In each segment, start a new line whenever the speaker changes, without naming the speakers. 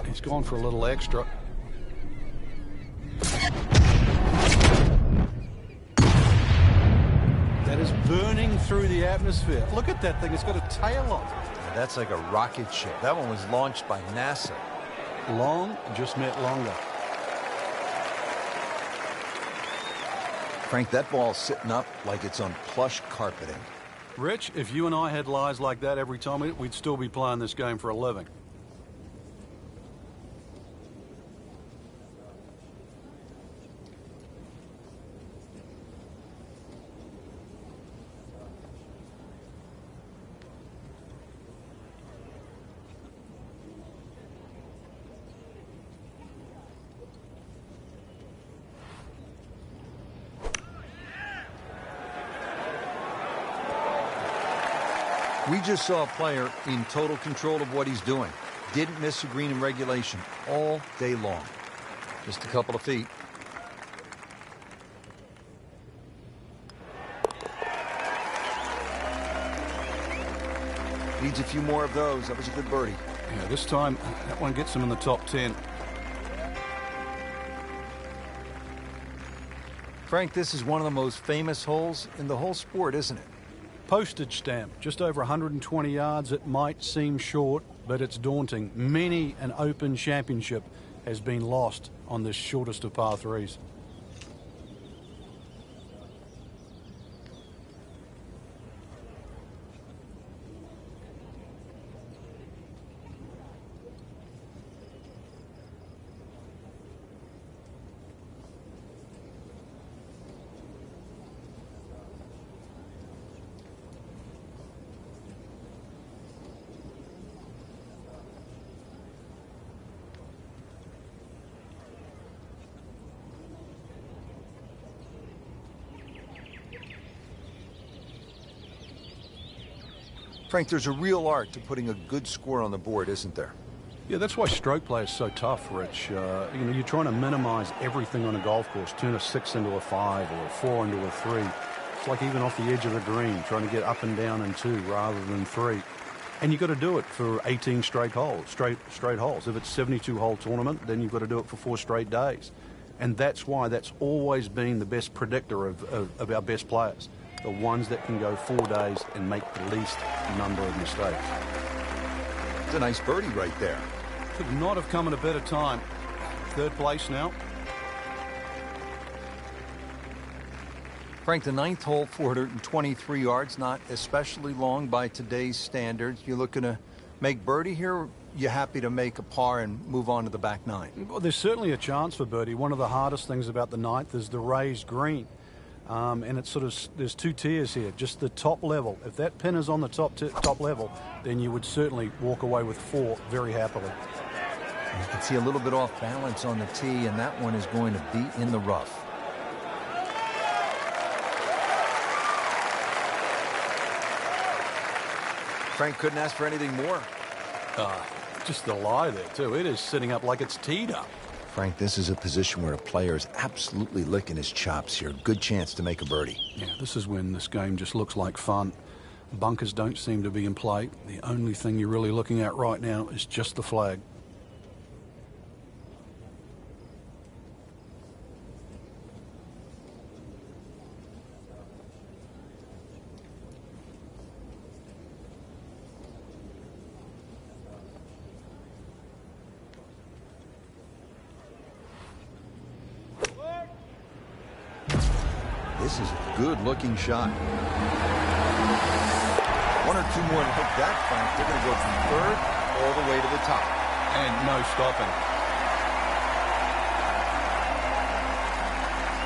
He's gone for a little extra. That is burning through the atmosphere. Look at that thing. It's got a tail on it.
Yeah, that's like a rocket ship. That one was launched by NASA.
Long just meant longer.
Frank, that ball's sitting up like it's on plush carpeting.
Rich, if you and I had lies like that every time, we'd still be playing this game for a living.
We just saw a player in total control of what he's doing. Didn't miss a green in regulation all day long. Just a couple of feet. Needs a few more of those. That was a good birdie.
Yeah, this time, that one gets him in the top 10.
Frank, this is one of the most famous holes in the whole sport, isn't it?
Postage stamp, just over 120 yards. It might seem short, but it's daunting. Many an Open championship has been lost on this shortest of par threes.
Frank, there's a real art to putting a good score on the board, isn't there?
Yeah, that's why stroke play is so tough, Rich. You're trying to minimize everything on a golf course, turn a 6 into a 5 or a 4 into a 3. It's like even off the edge of the green, trying to get up and down in 2 rather than 3. And you've got to do it for 18 straight holes, straight holes. If it's a 72-hole tournament, then you've got to do it for 4 straight days. And that's why that's always been the best predictor of our best players. The ones that can go 4 days and make the least number of mistakes.
It's a nice birdie right there.
Could not have come at a better time. 3rd place now.
Frank, the 9th hole, 423 yards, not especially long by today's standards. You looking to make birdie here, or you happy to make a par and move on to the back 9?
Well, there's certainly a chance for birdie. One of the hardest things about the 9th is the raised green. And it's sort of, there's 2 tiers here, just the top level. If that pin is on the top level, then you would certainly walk away with 4 very happily.
You can see a little bit off balance on the tee, and that one is going to be in the rough. Frank couldn't ask for anything more.
Just the lie there, too. It is sitting up like it's teed up.
Frank, this is a position where a player is absolutely licking his chops here. Good chance to make a birdie.
Yeah, this is when this game just looks like fun. Bunkers don't seem to be in play. The only thing you're really looking at right now is just the flag.
This is a good-looking shot. 1 or 2 more like that, Frank. They're going to go from 3rd all the way to the top.
And no stopping.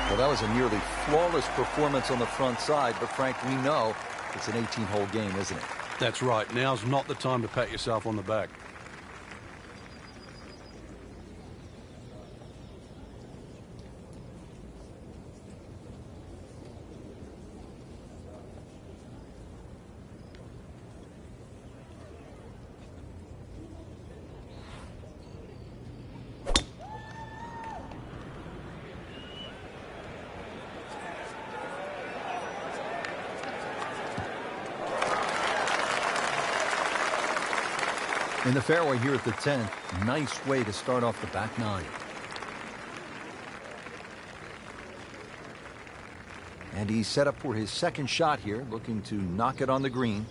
Well, that was a nearly flawless performance on the front side, but Frank, we know it's an 18-hole game, isn't it?
That's right. Now's not the time to pat yourself on the back.
In the fairway here at the 10th, nice way to start off the back nine. And he's set up for his second shot here, looking to knock it on the green.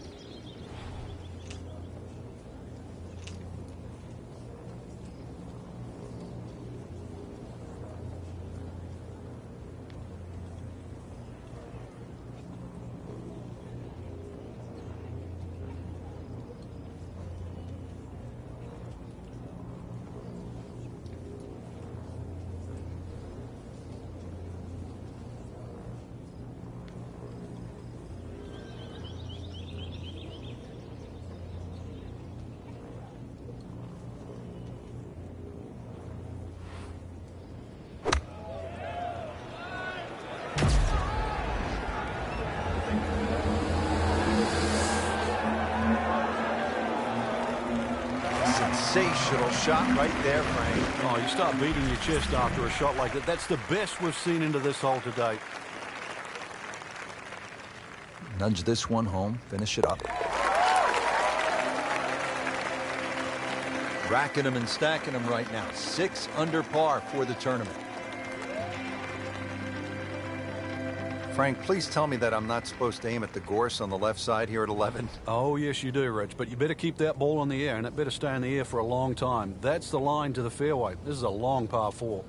Sensational shot right there, Frank.
Oh, you start beating your chest after a shot like that. That's the best we've seen into this hole to date.
Nudge this one home, finish it up. Racking them and stacking them right now. 6 under par for the tournament. Frank, please tell me that I'm not supposed to aim at the gorse on the left side here at 11.
Oh, yes, you do, Rich, but you better keep that ball in the air, and it better stay in the air for a long time. That's the line to the fairway. This is a long par 4.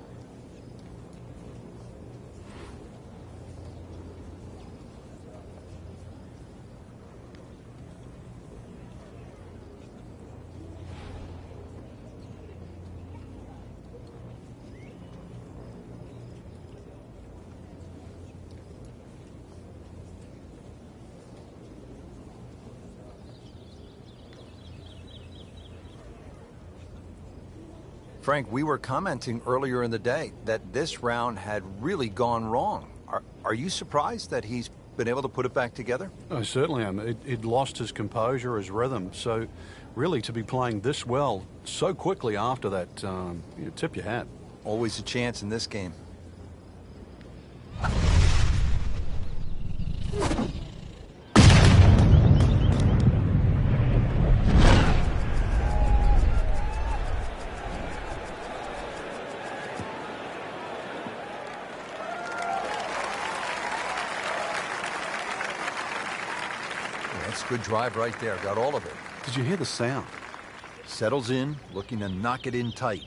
Frank, we were commenting earlier in the day that this round had really gone wrong. Are you surprised that he's been able to put it back together?
I certainly am. It lost his composure, his rhythm. So, really, to be playing this well so quickly after that, you tip your hat.
Always a chance in this game. Good drive right there. Got all of it.
Did you hear the sound?
Settles in, looking to knock it in tight.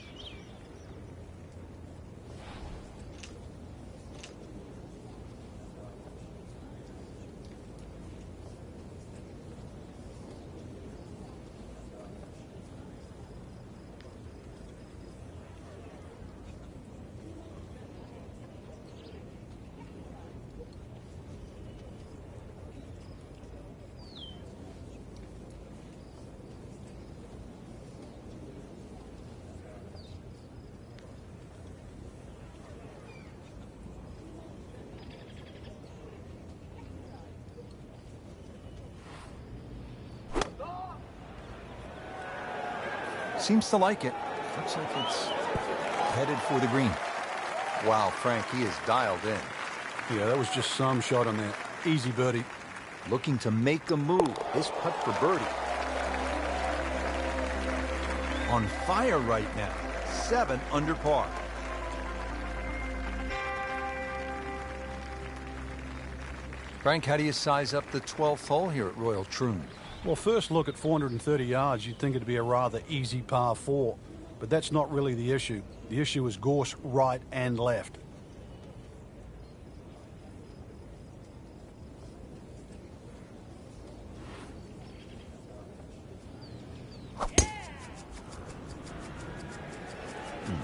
Seems to like it. Looks like it's headed for the green. Wow, Frank, he is dialed in.
Yeah, that was just some shot on that. Easy birdie.
Looking to make a move. This putt for birdie. On fire right now. 7 under par. Frank, how do you size up the 12th hole here at Royal Troon?
Well, first look at 430 yards, you'd think it'd be a rather easy par 4. But that's not really the issue. The issue is gorse right and left.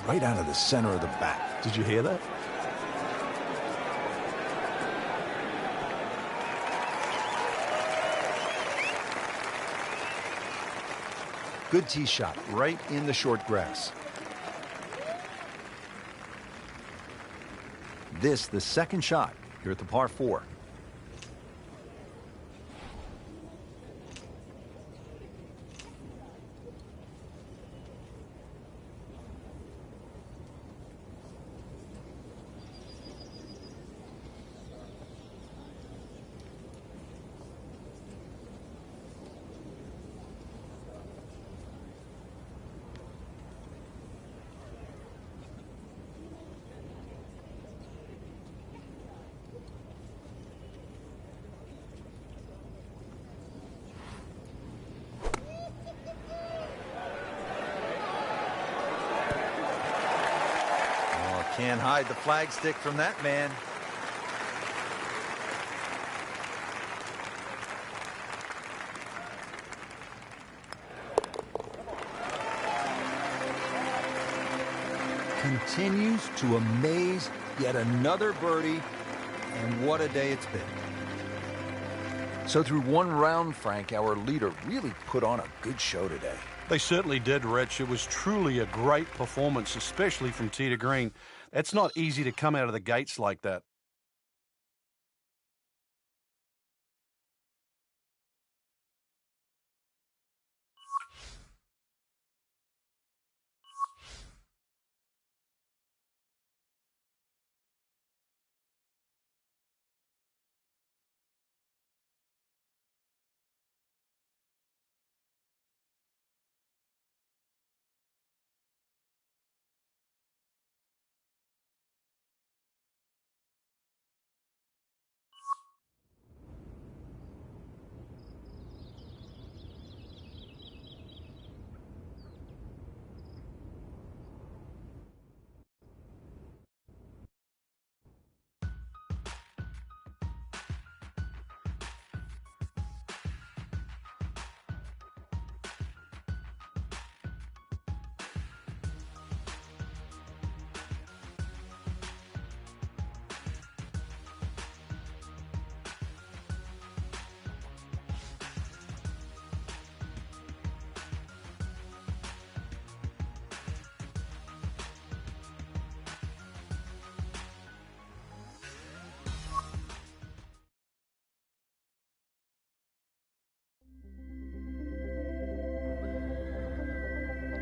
Right out of the center of the bat.
Did you hear that?
Good tee shot right in the short grass. This, the second shot here at the par 4. Can't hide the flag stick from that man. Continues to amaze. Yet another birdie, and what a day it's been. So through one round, Frank, our leader really put on a good show today.
They certainly did, Rich. It was truly a great performance, especially from tee to green. It's not easy to come out of the gates like that.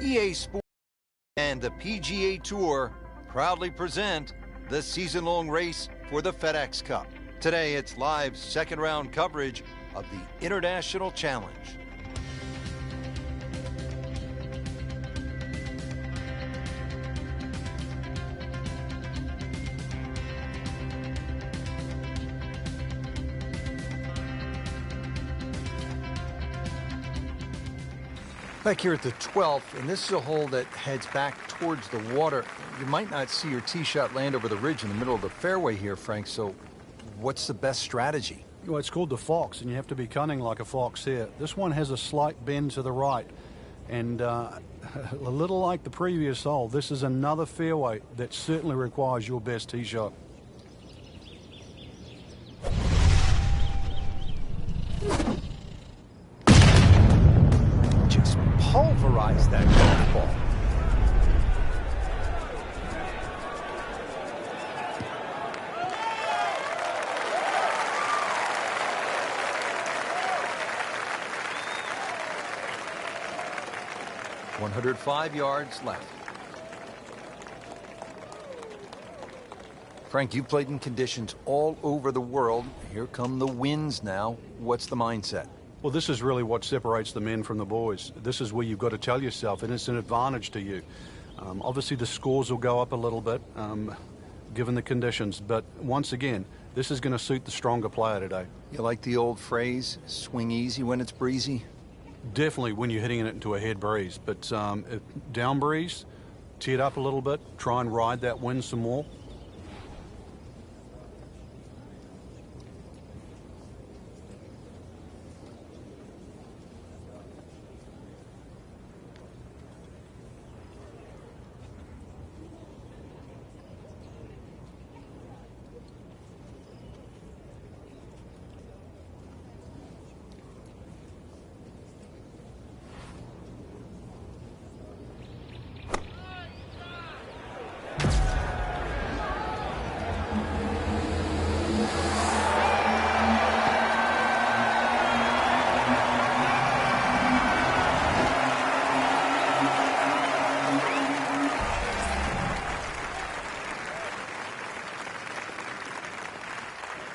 EA Sports and the PGA Tour proudly present the season-long race for the FedEx Cup. Today, it's live second-round coverage of the International Challenge. Back here at the 12th, and this is a hole that heads back towards the water. You might not see your tee shot land over the ridge in the middle of the fairway here, Frank, so what's the best strategy?
Well, it's called the fox, and you have to be cunning like a fox here. This one has a slight bend to the right, and a little like the previous hole, this is another fairway that certainly requires your best tee shot.
Pulverize that golf ball. .105 yards left. Frank, you've played in conditions all over the world. Here come the winds now. What's the mindset?
Well, this is really what separates the men from the boys. This is where you've got to tell yourself, and it's an advantage to you. Obviously, the scores will go up a little bit, given the conditions. But once again, this is going to suit the stronger player today.
You like the old phrase, swing easy when it's breezy?
Definitely when you're hitting it into a head breeze. But if down breeze, tee it up a little bit, try and ride that wind some more.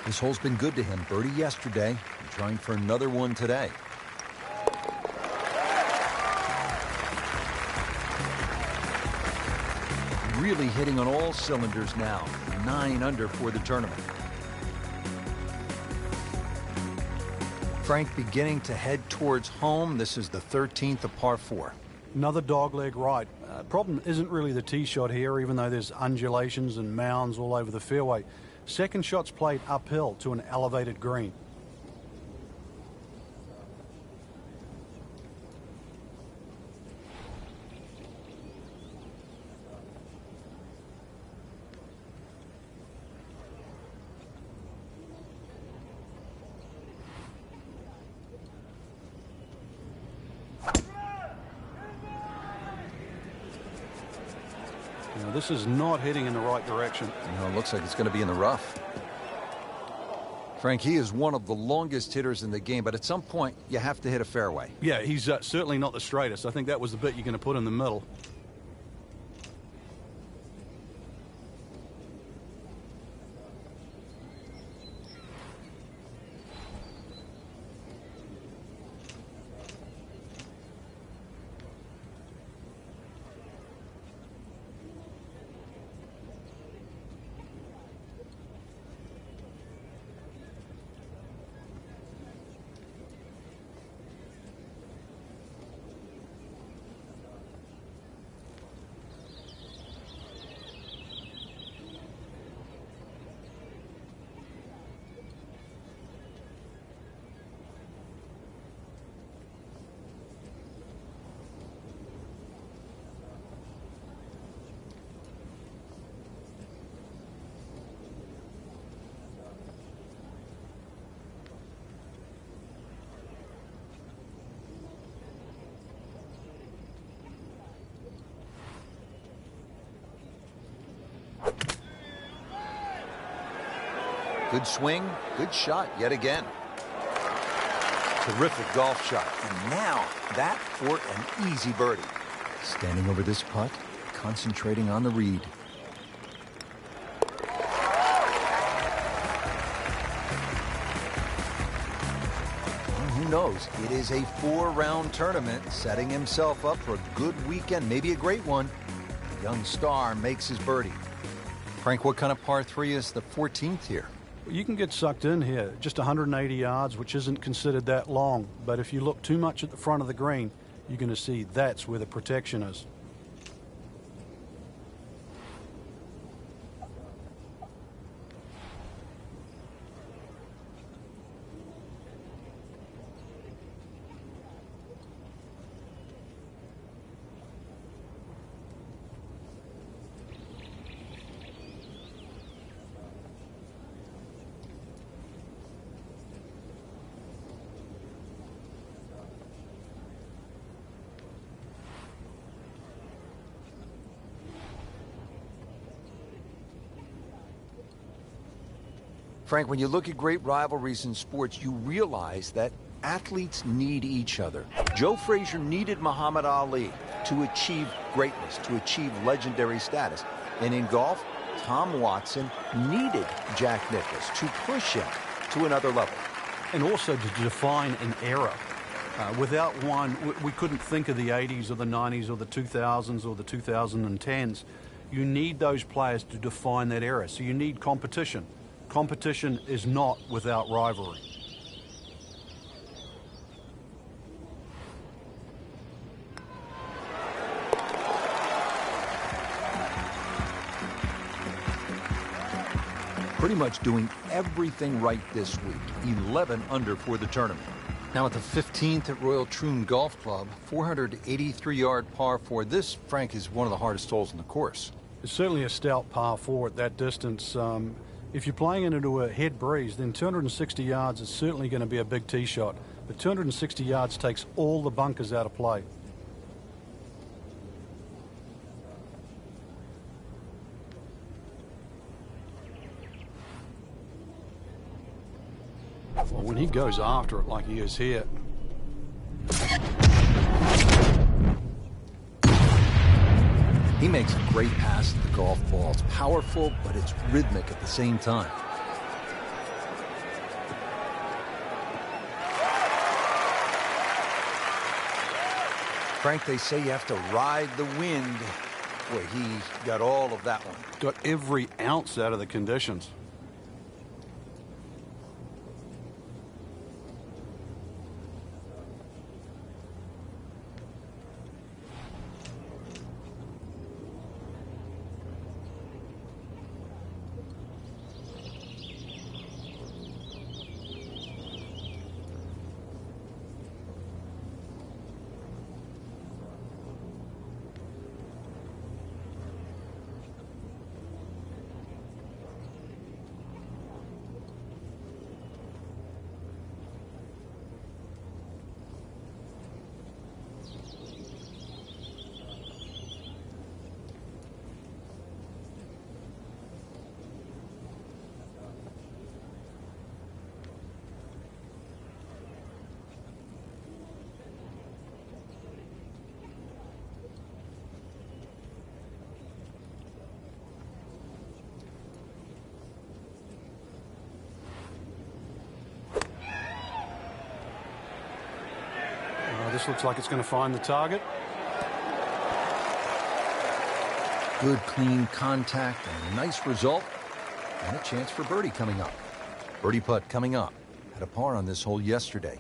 This hole's been good to him. Birdie yesterday, and trying for another one today. Really hitting on all cylinders now. 9 under for the tournament. Frank beginning to head towards home. This is the 13th of par 4.
Another dogleg right. Problem isn't really the tee shot here, even though there's undulations and mounds all over the fairway. Second shot's played uphill to an elevated green. Now, this is not heading in the right direction.
No, it looks like it's going to be in the rough. Frank, he is one of the longest hitters in the game, but at some point you have to hit a fairway.
Yeah, he's certainly not the straightest. I think that was the bit you're going to put in the middle.
Good swing, good shot yet again. Terrific golf shot. And now that for an easy birdie. Standing over this putt, concentrating on the read. Who knows? It is a 4-round tournament, setting himself up for a good weekend, maybe a great one. The young star makes his birdie. Frank, what kind of par 3 is the 14th here?
You can get sucked in here, just 180 yards, which isn't considered that long. But if you look too much at the front of the green, you're going to see that's where the protection is.
Frank, when you look at great rivalries in sports, you realize that athletes need each other. Joe Frazier needed Muhammad Ali to achieve greatness, to achieve legendary status. And in golf, Tom Watson needed Jack Nicklaus to push him to another level.
And also to define an era. Without one, we couldn't think of the 80s or the 90s or the 2000s or the 2010s. You need those players to define that era. So you need competition. Competition is not without rivalry.
Pretty much doing everything right this week. 11 under for the tournament. Now at the 15th at Royal Troon Golf Club, 483-yard par 4. This, Frank, is one of the hardest holes in the course.
It's certainly a stout par 4 at that distance. If you're playing it into a head breeze, then 260 yards is certainly going to be a big tee shot. But 260 yards takes all the bunkers out of play. Well, when he goes after it like he is here.
He makes a great pass to the golf ball. It's powerful, but it's rhythmic at the same time. Frank, they say you have to ride the wind. Boy, he got all of that one.
Got every ounce out of the conditions. looks like it's going to find the target.
Good, clean contact and a nice result. And a chance for birdie coming up. Birdie putt coming up. Had a par on this hole yesterday.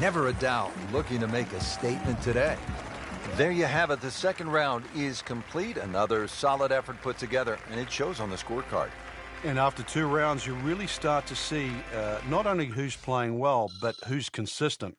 Never a doubt, looking to make a statement today. There you have it. The second round is complete. Another solid effort put together, and it shows on the scorecard.
And after 2 rounds, you really start to see not only who's playing well, but who's consistent.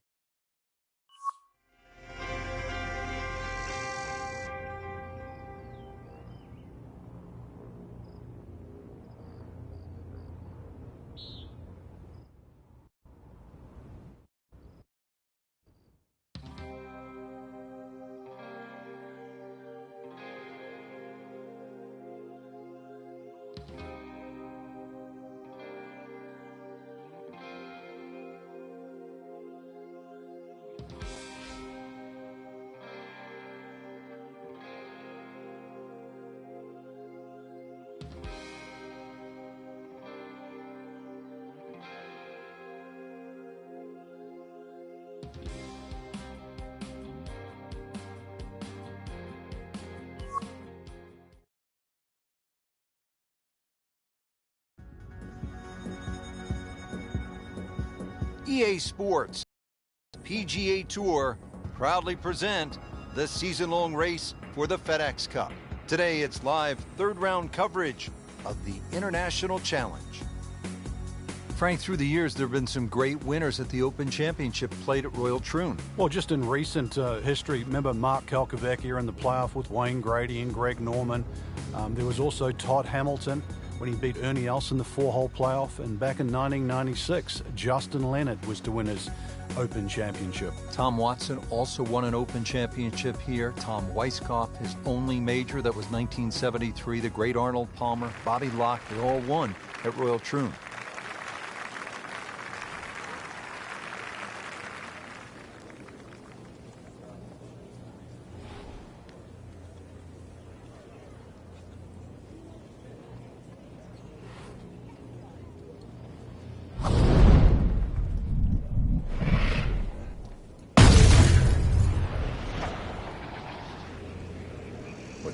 EA Sports PGA Tour proudly present the season-long race for the FedEx Cup. Today it's live third-round coverage of the International Challenge. Frank, through the years, there have been some great winners at the Open Championship played at Royal Troon.
Well, just in recent history, remember Mark Kalkovecchia in the playoff with Wayne Grady and Greg Norman. There was also Todd Hamilton when he beat Ernie Els in the 4-hole playoff. And back in 1996, Justin Leonard was to win his Open Championship.
Tom Watson also won an Open Championship here. Tom Weiskopf, his only major, that was 1973. The great Arnold Palmer, Bobby Locke, they all won at Royal Troon.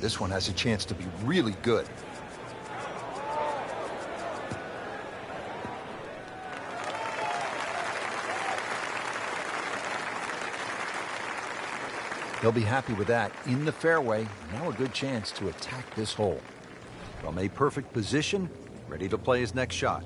This one has a chance to be really good. He'll be happy with that. In the fairway, now a good chance to attack this hole. From a perfect position, ready to play his next shot.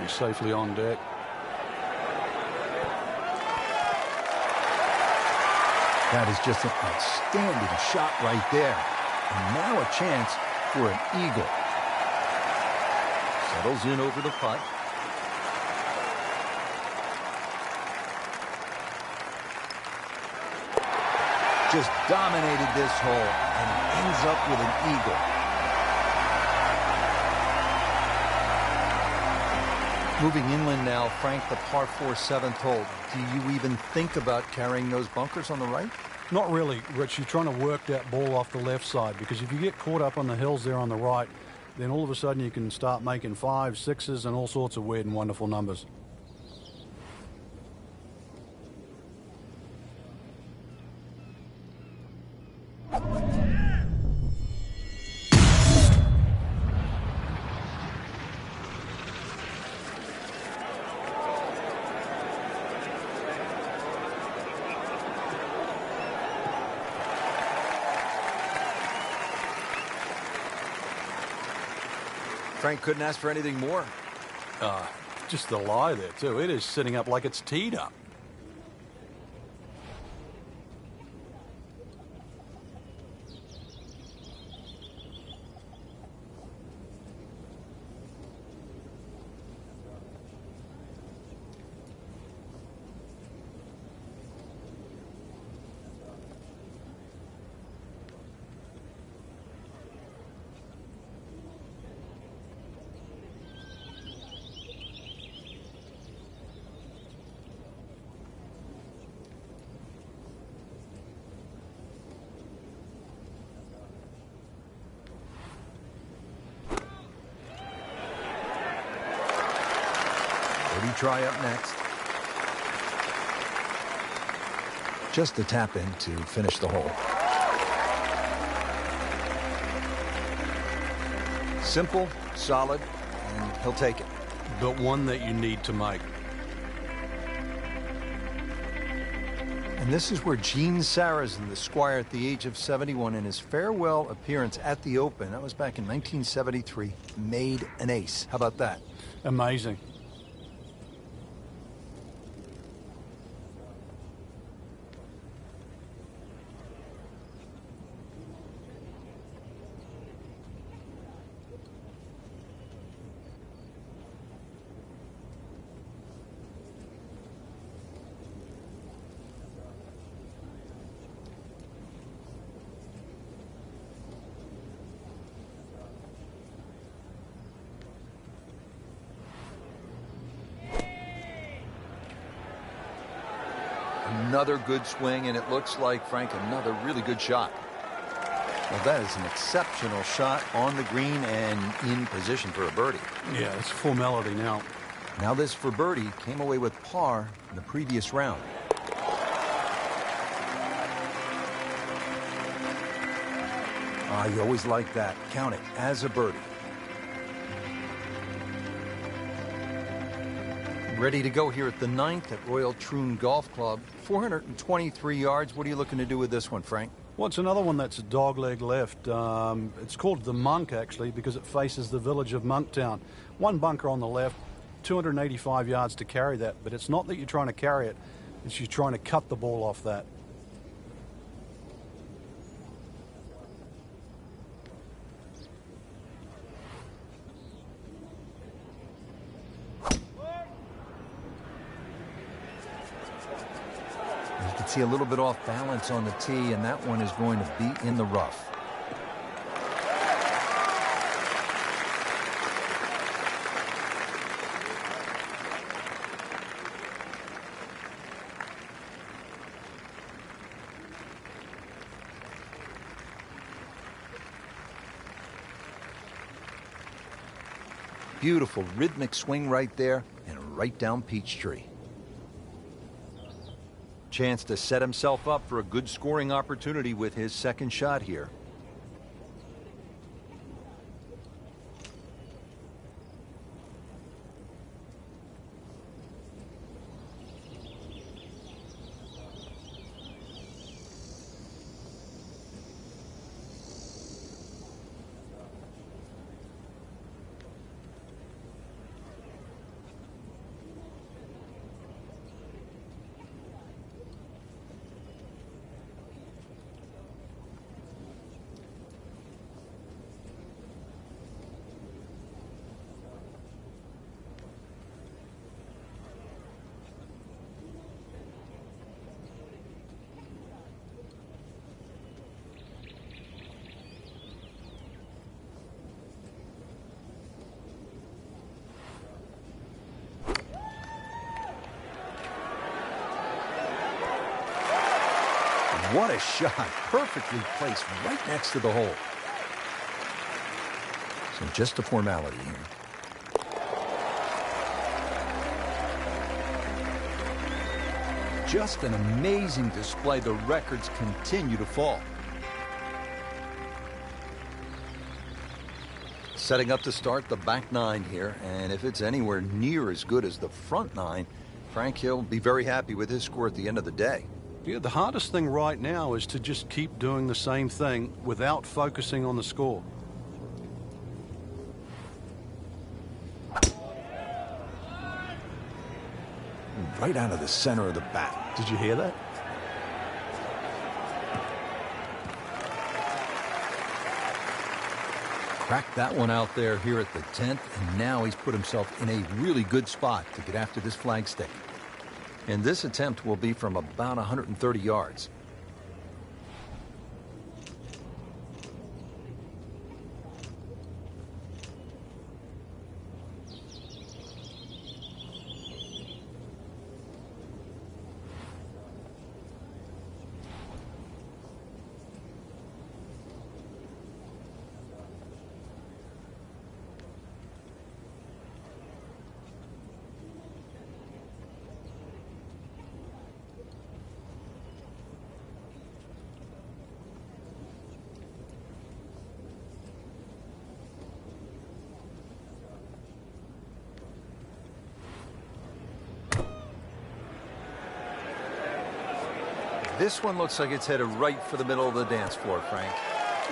Safely on deck.
That is just an outstanding shot right there. And now a chance for an eagle. Settles in over the putt. Just dominated this hole and ends up with an eagle. Moving inland now, Frank, the par 4 7th hole. Do you even think about carrying those bunkers on the right?
Not really, Rich. You're trying to work that ball off the left side, because if you get caught up on the hills there on the right, then all of a sudden you can start making 5s, 6s, and all sorts of weird and wonderful numbers.
Frank couldn't ask for anything more.
Just the lie there, too. It is sitting up like it's teed up.
Try up next. Just a tap in to finish the hole. Simple, solid, and he'll take it.
But one that you need to make.
And this is where Gene Sarazen, the squire at the age of 71, in his farewell appearance at the Open, that was back in 1973, made an ace. How about that?
Amazing.
Another good swing, and it looks like, Frank, another really good shot. Well, that is an exceptional shot on the green and in position for a birdie.
Yeah, it's formality now.
Now this for birdie came away with par in the previous round. You always like that. Count it as a birdie. Ready to go here at the 9th at Royal Troon Golf Club. 423 yards. What are you looking to do with this one, Frank?
Well, it's another one that's a dogleg left. It's called the Monk, actually, because it faces the village of Monktown. One bunker on the left, 285 yards to carry that. But it's not that you're trying to carry it. It's you're trying to cut the ball off that.
See a little bit off balance on the tee, and that one is going to be in the rough. Beautiful rhythmic swing right there, and right down Peachtree. Chance to set himself up for a good scoring opportunity with his second shot here.
What a shot. Perfectly placed right next to the hole. So just a formality here. Just an amazing display. The records continue to fall.
Setting up to start the back nine here, and if it's anywhere near as good as the front nine, Frank Hill will be very happy with his score at the end of the day.
Yeah, the hardest thing right now is to just keep doing the same thing without focusing on the score.
Right out of the center of the bat.
Did you hear that?
Cracked that one out there here at the 10th, and now he's put himself in a really good spot to get after this flagstick.
And this attempt will be from about 130 yards. This one looks like it's headed right for the middle of the dance floor, Frank.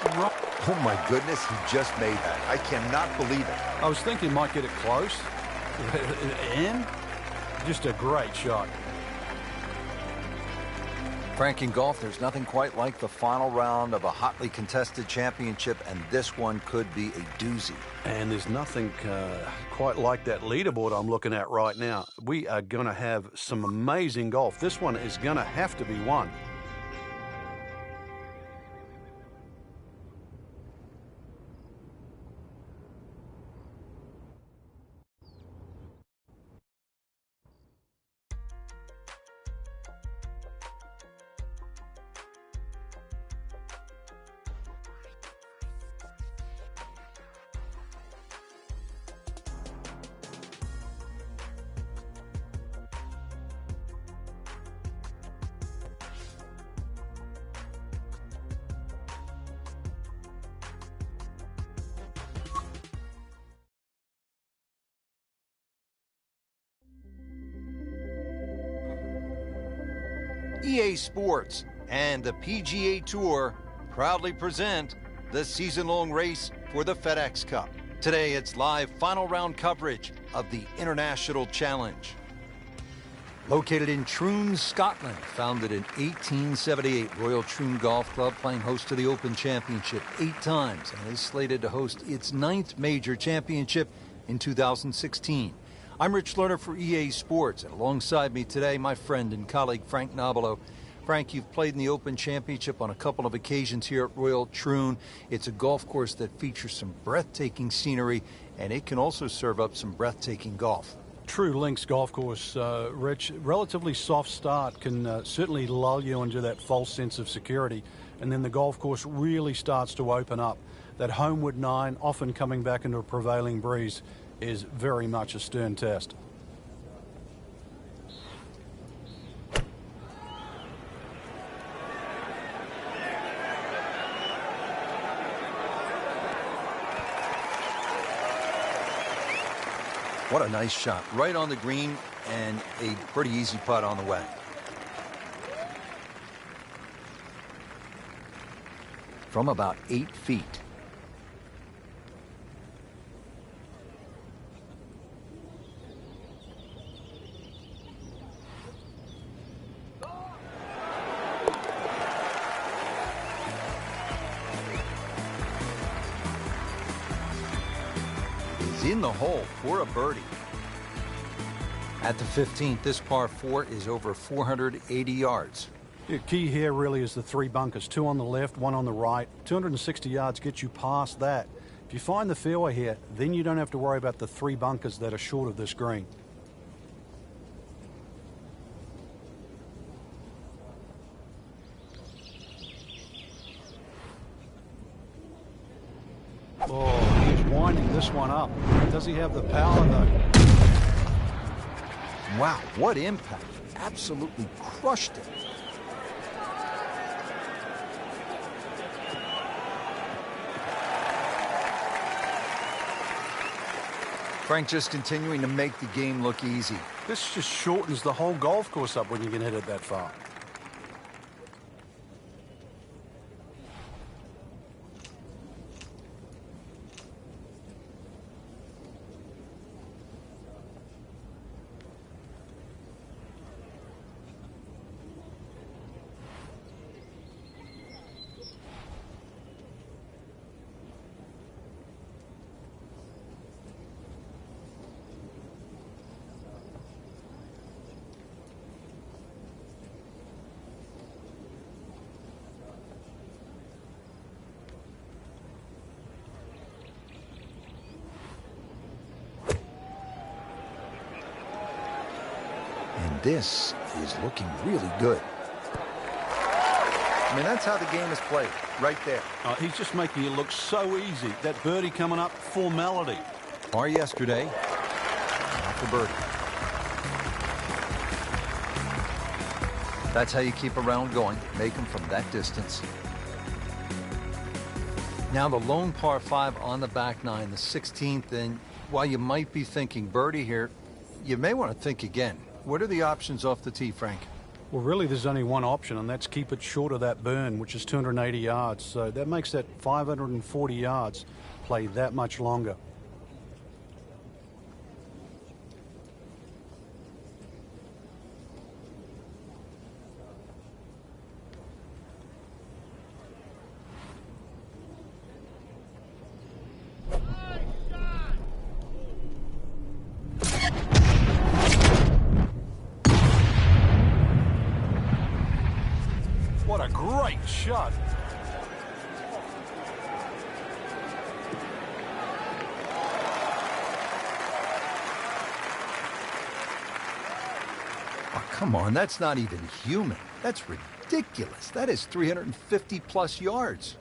Oh my goodness, he just made that. I cannot believe it.
I was thinking he might get it close. And just a great shot.
Frank, in golf, there's nothing quite like the final round of a hotly contested championship, and this one could be a doozy.
And there's nothing quite like that leaderboard I'm looking at right now. We are going to have some amazing golf. This one is going to have to be won.
EA Sports and the PGA Tour proudly present the season-long race for the FedEx Cup. Today, it's live final round coverage of the International Challenge. Located in Troon, Scotland, founded in 1878, Royal Troon Golf Club playing host to the Open Championship 8 times and is slated to host its 9th major championship in 2016. I'm Rich Lerner for EA Sports, and alongside me today, my friend and colleague Frank Nobilo. Frank, you've played in the Open Championship on a couple of occasions here at Royal Troon. It's a golf course that features some breathtaking scenery, and it can also serve up some breathtaking golf.
True links golf course, Rich. Relatively soft start can certainly lull you into that false sense of security, and then the golf course really starts to open up. That homeward 9, often coming back into a prevailing breeze, is very much a stern test.
What a nice shot. Right on the green and a pretty easy putt on the way. From about 8 feet. In the hole for a birdie. At the 15th, this par 4 is over 480 yards.
The key here really is the 3 bunkers, 2 on the left, 1 on the right. 260 yards gets you past that. If you find the fairway here, then you don't have to worry about the 3 bunkers that are short of this green. Oh, he's winding this one up. Does he have the power, though?
Wow, what impact. Absolutely crushed it. Frank just continuing to make the game look easy.
This just shortens the whole golf course up when you can hit it that far.
This is looking really good. I mean, that's how the game is played, right there.
He's just making it look so easy. That birdie coming up, formality.
Par yesterday, not the birdie. That's how you keep a round going. Make them from that distance. Now the lone par 5 on the back nine, the 16th, and while you might be thinking birdie here, you may want to think again. What are the options off the tee, Frank?
Well, really, there's only one option, and that's keep it short of that burn, which is 280 yards. So that makes that 540 yards play that much longer. What a great shot.
Oh, come on, that's not even human. That's ridiculous. That is 350 plus yards.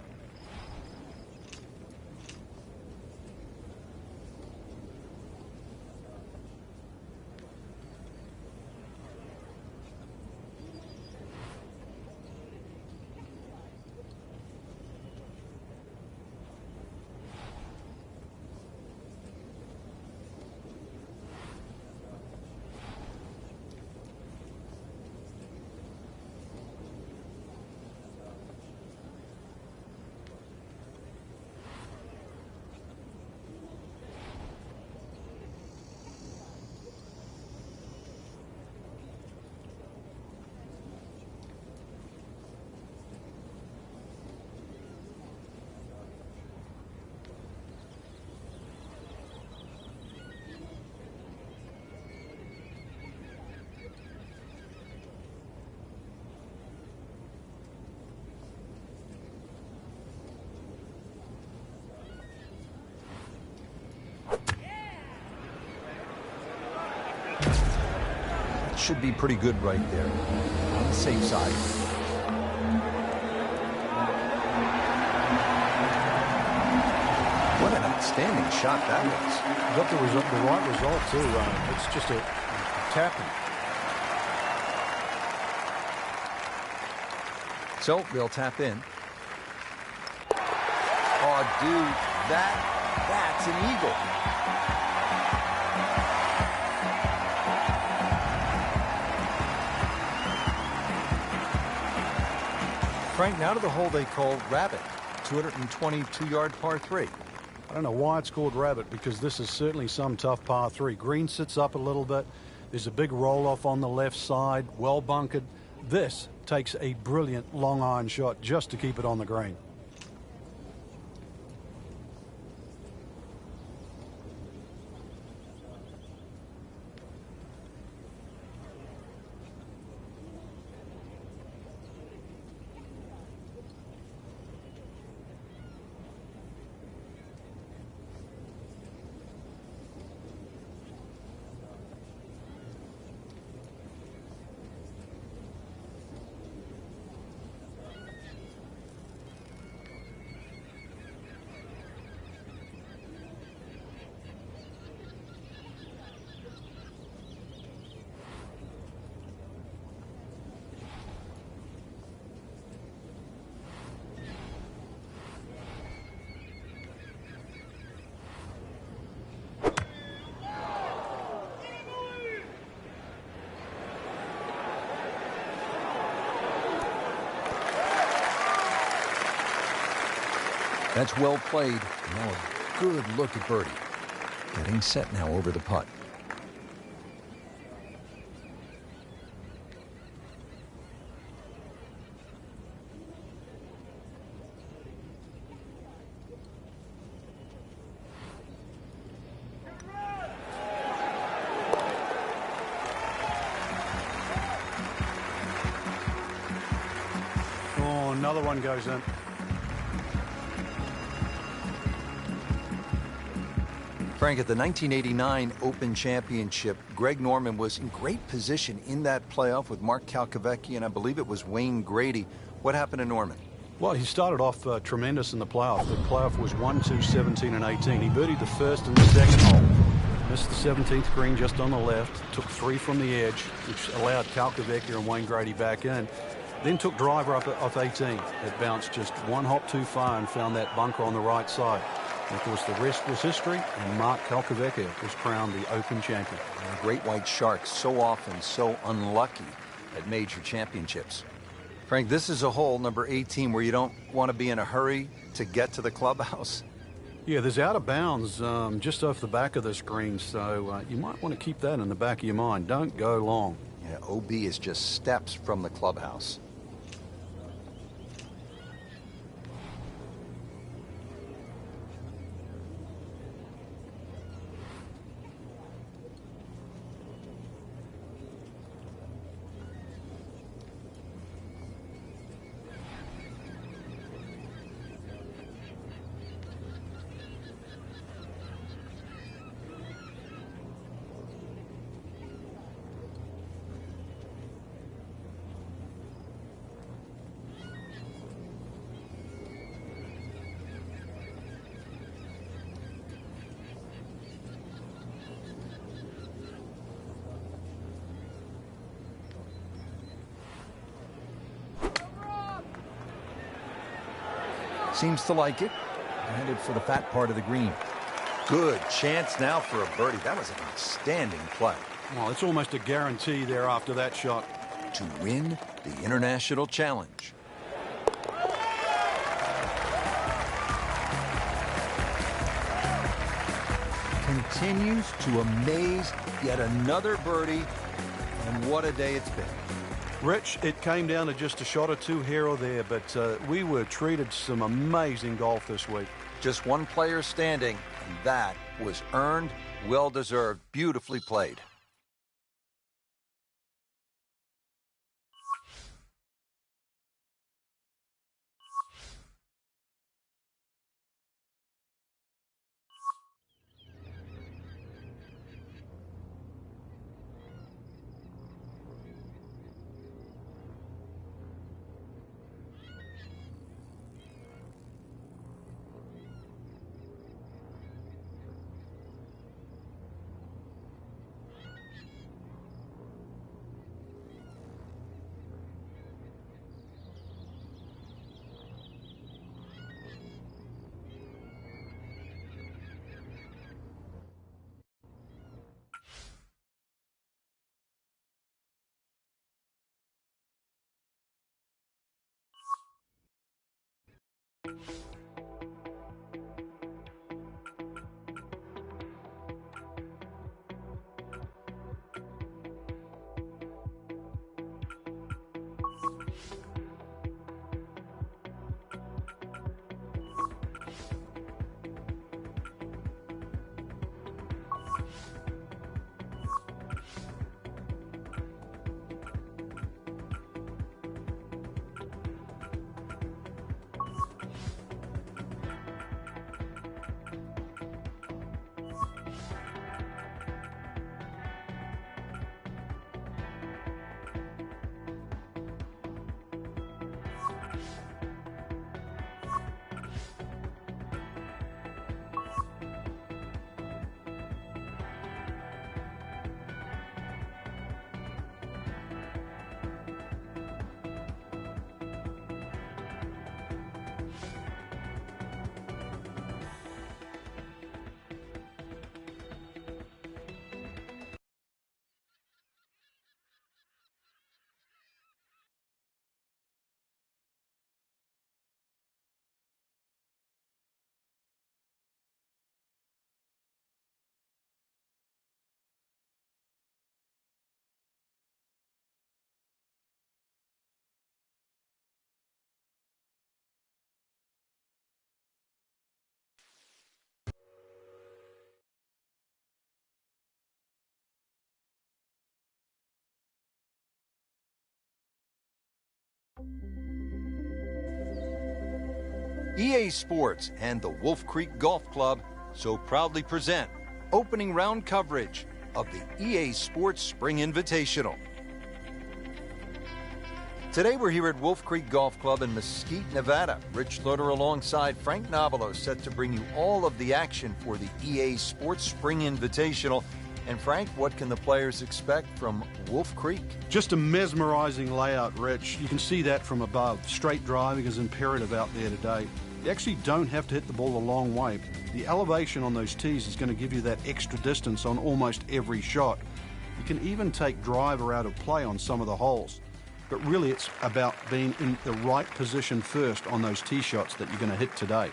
Should be pretty good right there. On the safe side. What an outstanding shot that was.
Got the right result, too. It's just a tapping.
So they'll tap in. Oh, dude, that's an eagle. Frank, now to the hole they call Rabbit, 222-yard par 3.
I don't know why it's called Rabbit, because this is certainly some tough par 3. Green sits up a little bit. There's a big roll-off on the left side, well bunkered. This takes a brilliant long iron shot just to keep it on the green.
That's well played. Now a good look at birdie. Getting set now over the putt.
Oh, another one goes in.
Frank, at the 1989 Open Championship, Greg Norman was in great position in that playoff with Mark Calcavecchi, and I believe it was Wayne Grady. What happened to Norman?
Well, he started off tremendous in the playoff. The playoff was 1, 2, 17, and 18. He birdied the first and the second hole. Missed the 17th green just on the left. Took 3 from the edge, which allowed Calcavecchi and Wayne Grady back in. Then took driver up off 18. It bounced just one hop too far and found that bunker on the right side. And of course, the rest was history, and Mark Calcavecchi was crowned the Open champion.
The Great White Sharks, so often so unlucky at major championships. Frank, this is a hole, number 18, where you don't want to be in a hurry to get to the clubhouse.
Yeah, there's out of bounds just off the back of this green, so you might want to keep that in the back of your mind. Don't go long.
Yeah, OB is just steps from the clubhouse. Seems to like it. Headed for the fat part of the green. Good chance now for a birdie. That was an outstanding play.
Well, it's almost a guarantee there after that shot.
To win the International Challenge. Continues to amaze. Yet another birdie. And what a day it's been.
Rich, it came down to just a shot or two here or there, but we were treated some amazing golf this week.
Just one player standing, and that was earned, well-deserved, beautifully played.
EA Sports and the Wolf Creek Golf Club so proudly present opening round coverage of the EA Sports Spring Invitational. Today we're here at Wolf Creek Golf Club in Mesquite, Nevada. Rich Loader alongside Frank Nobilo set to bring you all of the action for the EA Sports Spring Invitational. And Frank, what can the players expect from Wolf Creek?
Just a mesmerizing layout, Rich. You can see that from above. Straight driving is imperative out there today. You actually don't have to hit the ball a long way. The elevation on those tees is going to give you that extra distance on almost every shot. You can even take driver out of play on some of the holes. But really it's about being in the right position first on those tee shots that you're going to hit today.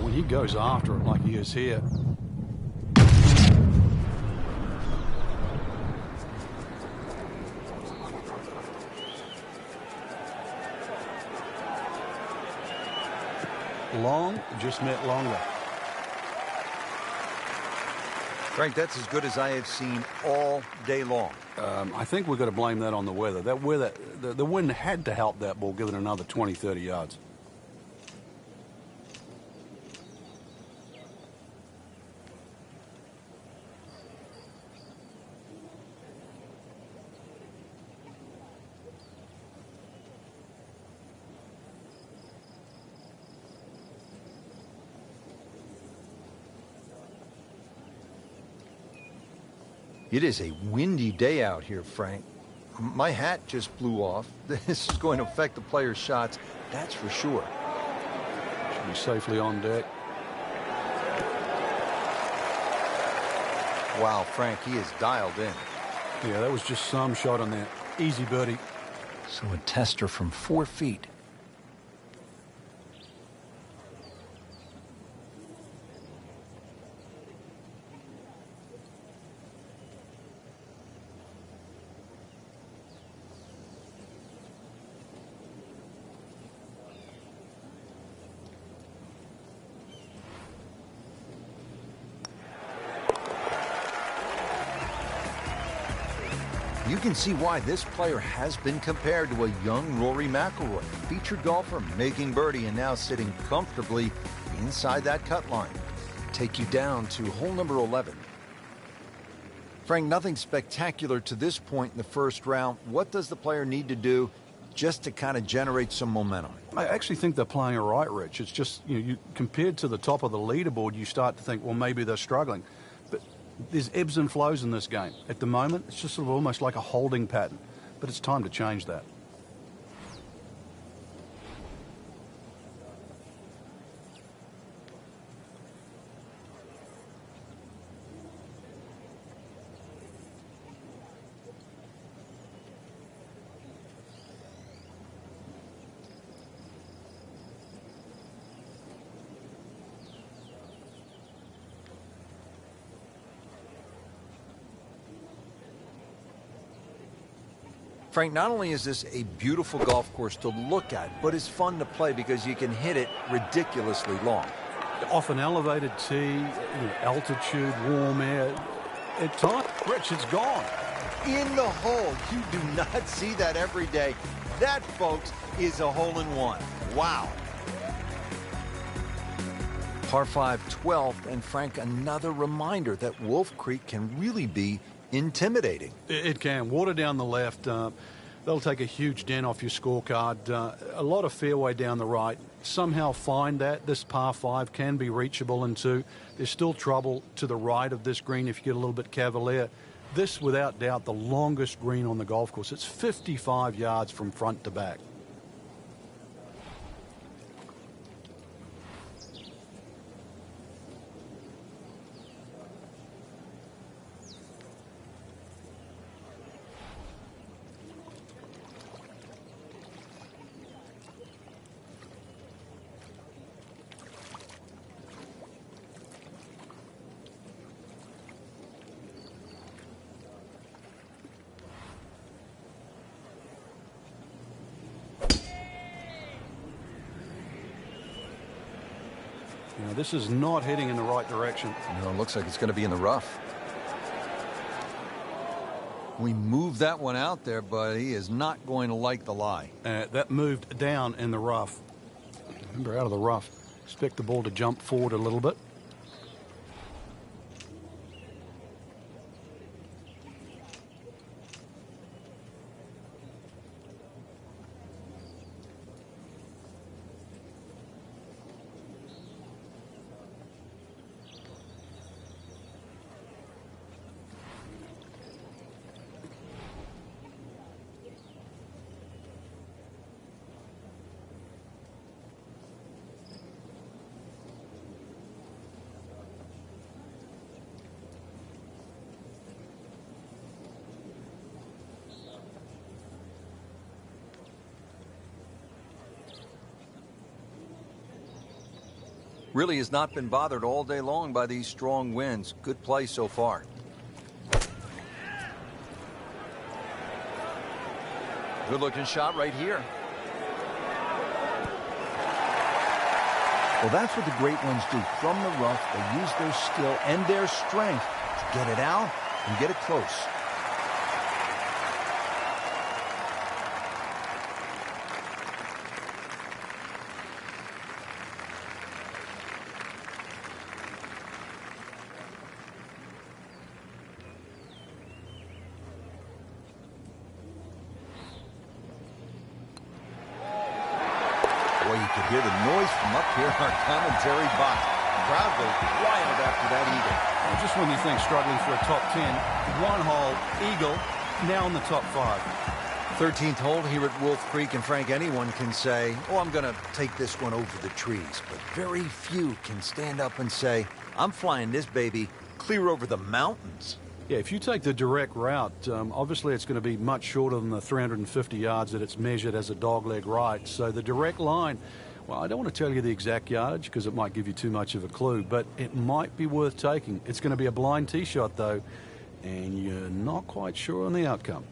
When he goes after it like he is here. Long, just met longer.
Frank, that's as good as I have seen all day long.
I think we've got to blame that on the weather. That weather, the wind had to help that ball give it another 20, 30 yards.
It is a windy day out here, Frank. My hat just blew off. This is going to affect the players' shots, that's for sure.
Should be safely on deck.
Wow, Frank, he is dialed in.
Yeah, that was just some shot on that. Easy birdie.
So a tester from 4 feet.
You can see why this player has been compared to a young Rory McIlroy, featured golfer making birdie and now sitting comfortably inside that cut line.
Take you down to hole number 11.
Frank, nothing spectacular to this point in the first round. What does the player need to do just to kind of generate some momentum?
I actually think they're playing all right, Rich. It's just, you compared to the top of the leaderboard, you start to think, well, maybe they're struggling. But there's ebbs and flows in this game. At the moment, it's just sort of almost like a holding pattern. But it's time to change that.
Frank, not only is this a beautiful golf course to look at, but it's fun to play because you can hit it ridiculously long.
Off an elevated tee, altitude, warm air. At times, Rich, it's gone.
In the hole. You do not see that every day. That, folks, is a hole-in-one. Wow.
Par 5, 12th, and Frank, another reminder that Wolf Creek can really be intimidating.
It can. Water down the left. They'll take a huge dent off your scorecard. A lot of fairway down the right. Somehow find that. This par 5 can be reachable into. There's still trouble to the right of this green if you get a little bit cavalier. This, without doubt, the longest green on the golf course. It's 55 yards from front to back. this is not heading in the right direction.
No, it looks like it's going to be in the rough. We moved that one out there, but he is not going to like the lie.
That moved down in the rough. Remember, out of the rough. Expect the ball to jump forward a little bit.
Really has not been bothered all day long by these strong winds. Good play so far. Good looking shot right here. Well, that's what the great ones do. From the rough, they use their skill and their strength to get it out and get it close. Boy, you could hear the noise from up here in our commentary box. The crowd goes wild after that eagle.
Well, just when you think struggling for a top 10, one hole, eagle, now in the top 5.
13th hole here at Wolf Creek, and Frank, anyone can say, oh, I'm going to take this one over the trees. But very few can stand up and say, I'm flying this baby clear over the mountains.
Yeah, if you take the direct route, obviously it's going to be much shorter than the 350 yards that it's measured as a dogleg right. So the direct line, well, I don't want to tell you the exact yardage because it might give you too much of a clue, but it might be worth taking. It's going to be a blind tee shot, though, and you're not quite sure on the outcome.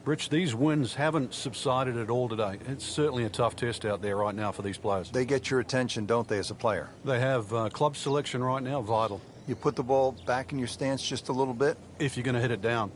Rich, these winds haven't subsided at all today. It's certainly a tough test out there right now for these players.
They get your attention, don't they, as a player?
They have club selection right now, vital.
You put the ball back in your stance just a little bit?
If you're going to hit it down.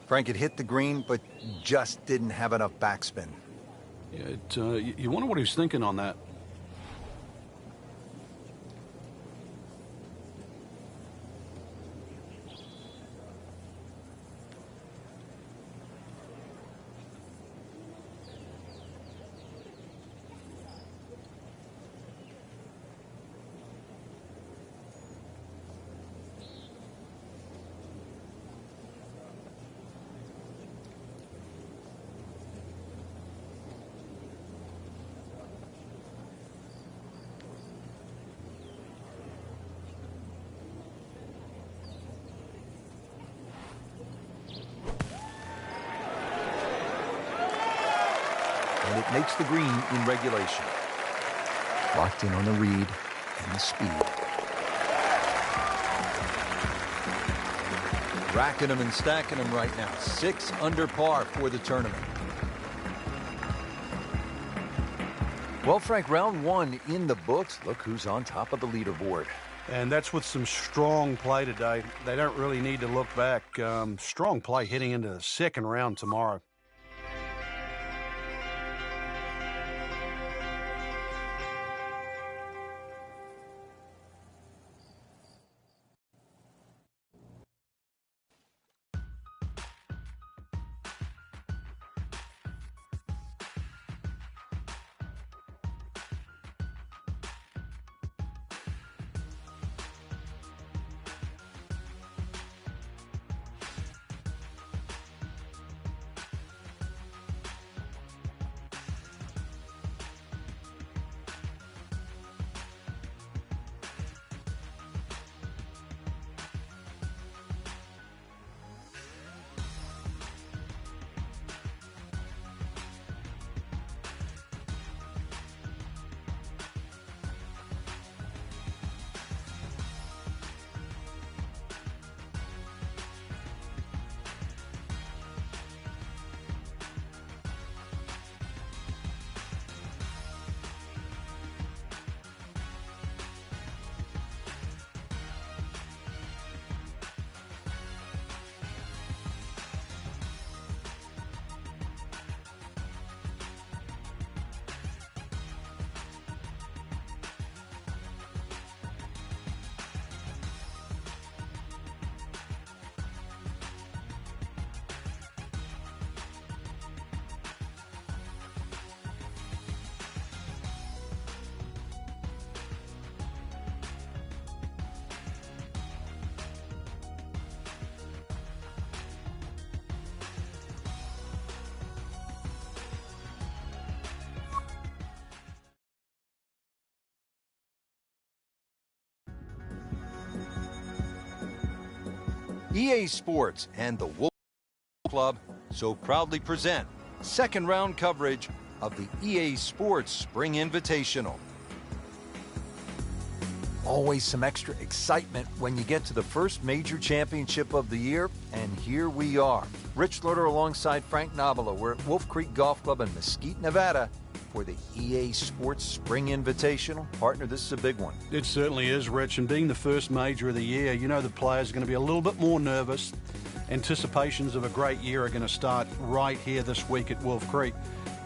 Frank, it hit the green, but just didn't have enough backspin.
You wonder what he's thinking on that.
And it makes the green in regulation. Locked in on the read and the speed. Racking them and stacking them right now. 6 under par for the tournament. Well, Frank, round 1 in the books. Look who's on top of the leaderboard.
And that's with some strong play today. They don't really need to look back. Strong play heading into the second round tomorrow.
EA Sports and the Wolf Club so proudly present second round coverage of the EA Sports Spring Invitational.
Always some extra excitement when you get to the first major championship of the year, and here we are. Rich Loader alongside Frank Nobilo. We're at Wolf Creek Golf Club in Mesquite, Nevada for the EA Sports Spring Invitational. Partner, this is a big one.
It certainly is, Rich, and being the first major of the year, you know the players are going to be a little bit more nervous. Anticipations of a great year are going to start right here this week at Wolf Creek.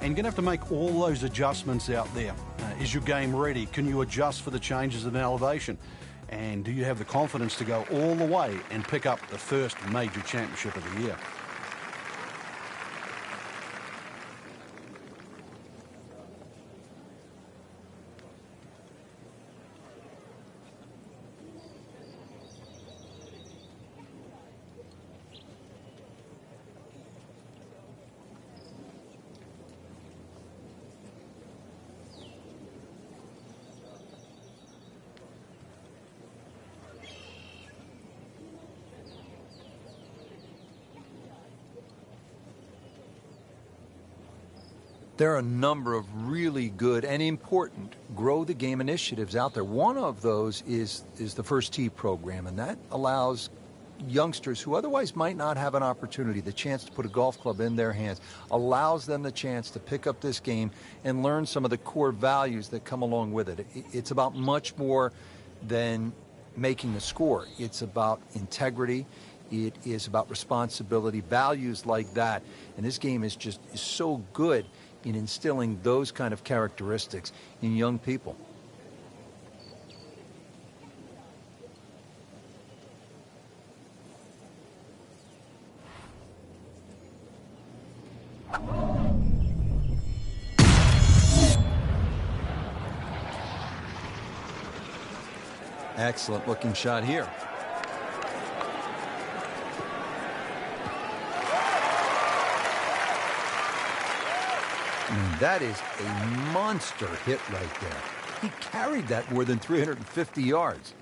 And you're going to have to make all those adjustments out there. Is your game ready? Can you adjust for the changes in elevation? And do you have the confidence to go all the way and pick up the first major championship of the year?
There are a number of really good and important grow the game initiatives out there. One of those is the First Tee program, and that allows youngsters who otherwise might not have an opportunity, the chance to put a golf club in their hands, allows them the chance to pick up this game and learn some of the core values that come along with it. It's about much more than making the score. It's about integrity. It is about responsibility, values like that. And this game is so good in instilling those kind of characteristics in young people. Excellent looking shot here. That is a monster hit right there. He carried that more than 350 yards.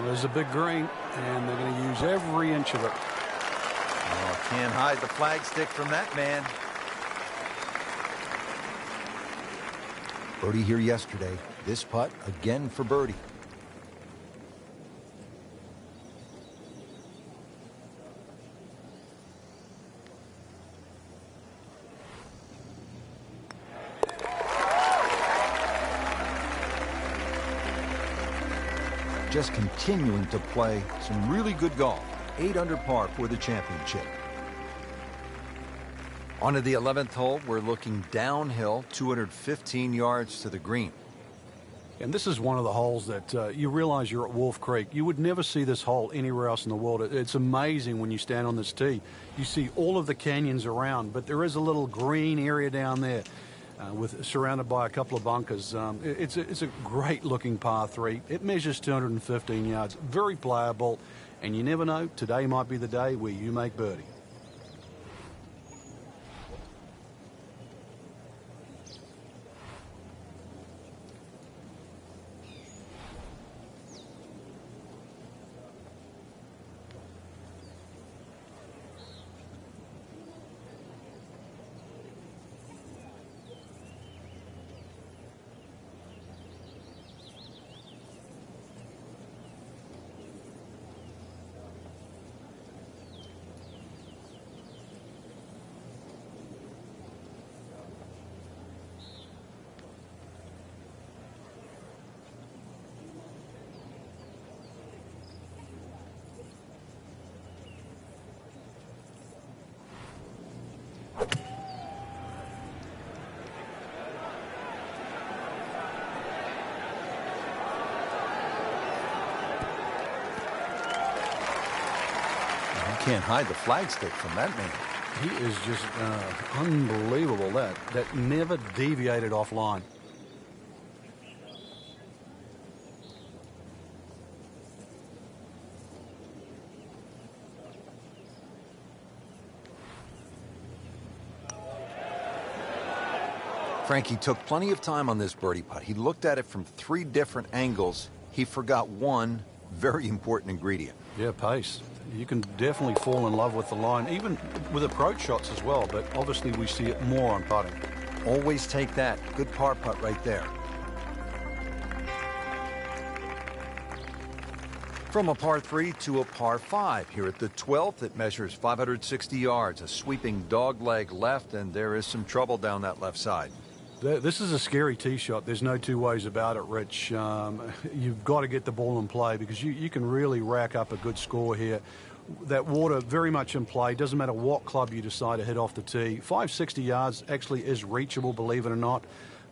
There's a big green, and they're going to use every inch of it.
Oh, can't hide the flagstick from that man. Birdie here yesterday. This putt again for birdie. Just continuing to play some really good golf. 8 under par for the championship. On to the 11th hole. We're looking downhill, 215 yards to the green.
And this is one of the holes that you realize you're at Wolf Creek. You would never see this hole anywhere else in the world. It's amazing when you stand on this tee. You see all of the canyons around, but there is a little green area down there. Surrounded by a couple of bunkers. It's a great looking par 3. It measures 215 yards, very playable, and you never know, today might be the day where you make birdie.
Can't hide the flagstick from that man.
He is just unbelievable. That never deviated offline.
Frankie took plenty of time on this birdie putt. He looked at it from 3 different angles. He forgot one very important ingredient.
Yeah, pace. You can definitely fall in love with the line, even with approach shots as well, but obviously we see it more on putting.
Always take that. Good par putt right there. From a par 3 to a par 5. Here at the 12th, it measures 560 yards, a sweeping dog leg left, and there is some trouble down that left side.
This is a scary tee shot. There's no two ways about it, Rich. You've got to get the ball in play because you can really rack up a good score here. That water very much in play. Doesn't matter what club you decide to hit off the tee. 560 yards actually is reachable, believe it or not.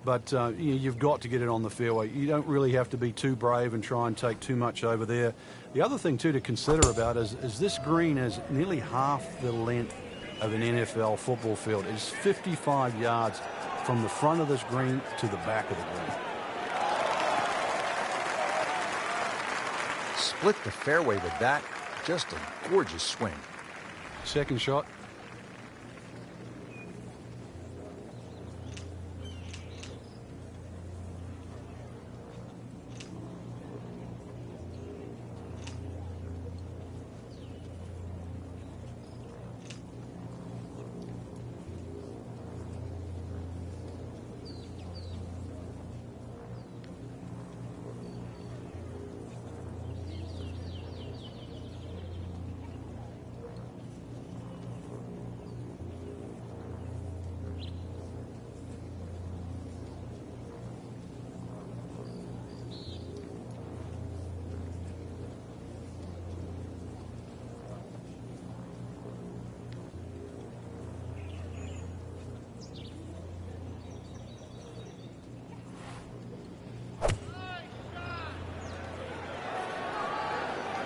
But you've got to get it on the fairway. You don't really have to be too brave and try and take too much over there. The other thing, too, to consider about is this green is nearly half the length of an NFL football field. It's 55 yards from the front of this green to the back of the green.
Split the fairway with that. Just a gorgeous swing.
Second shot.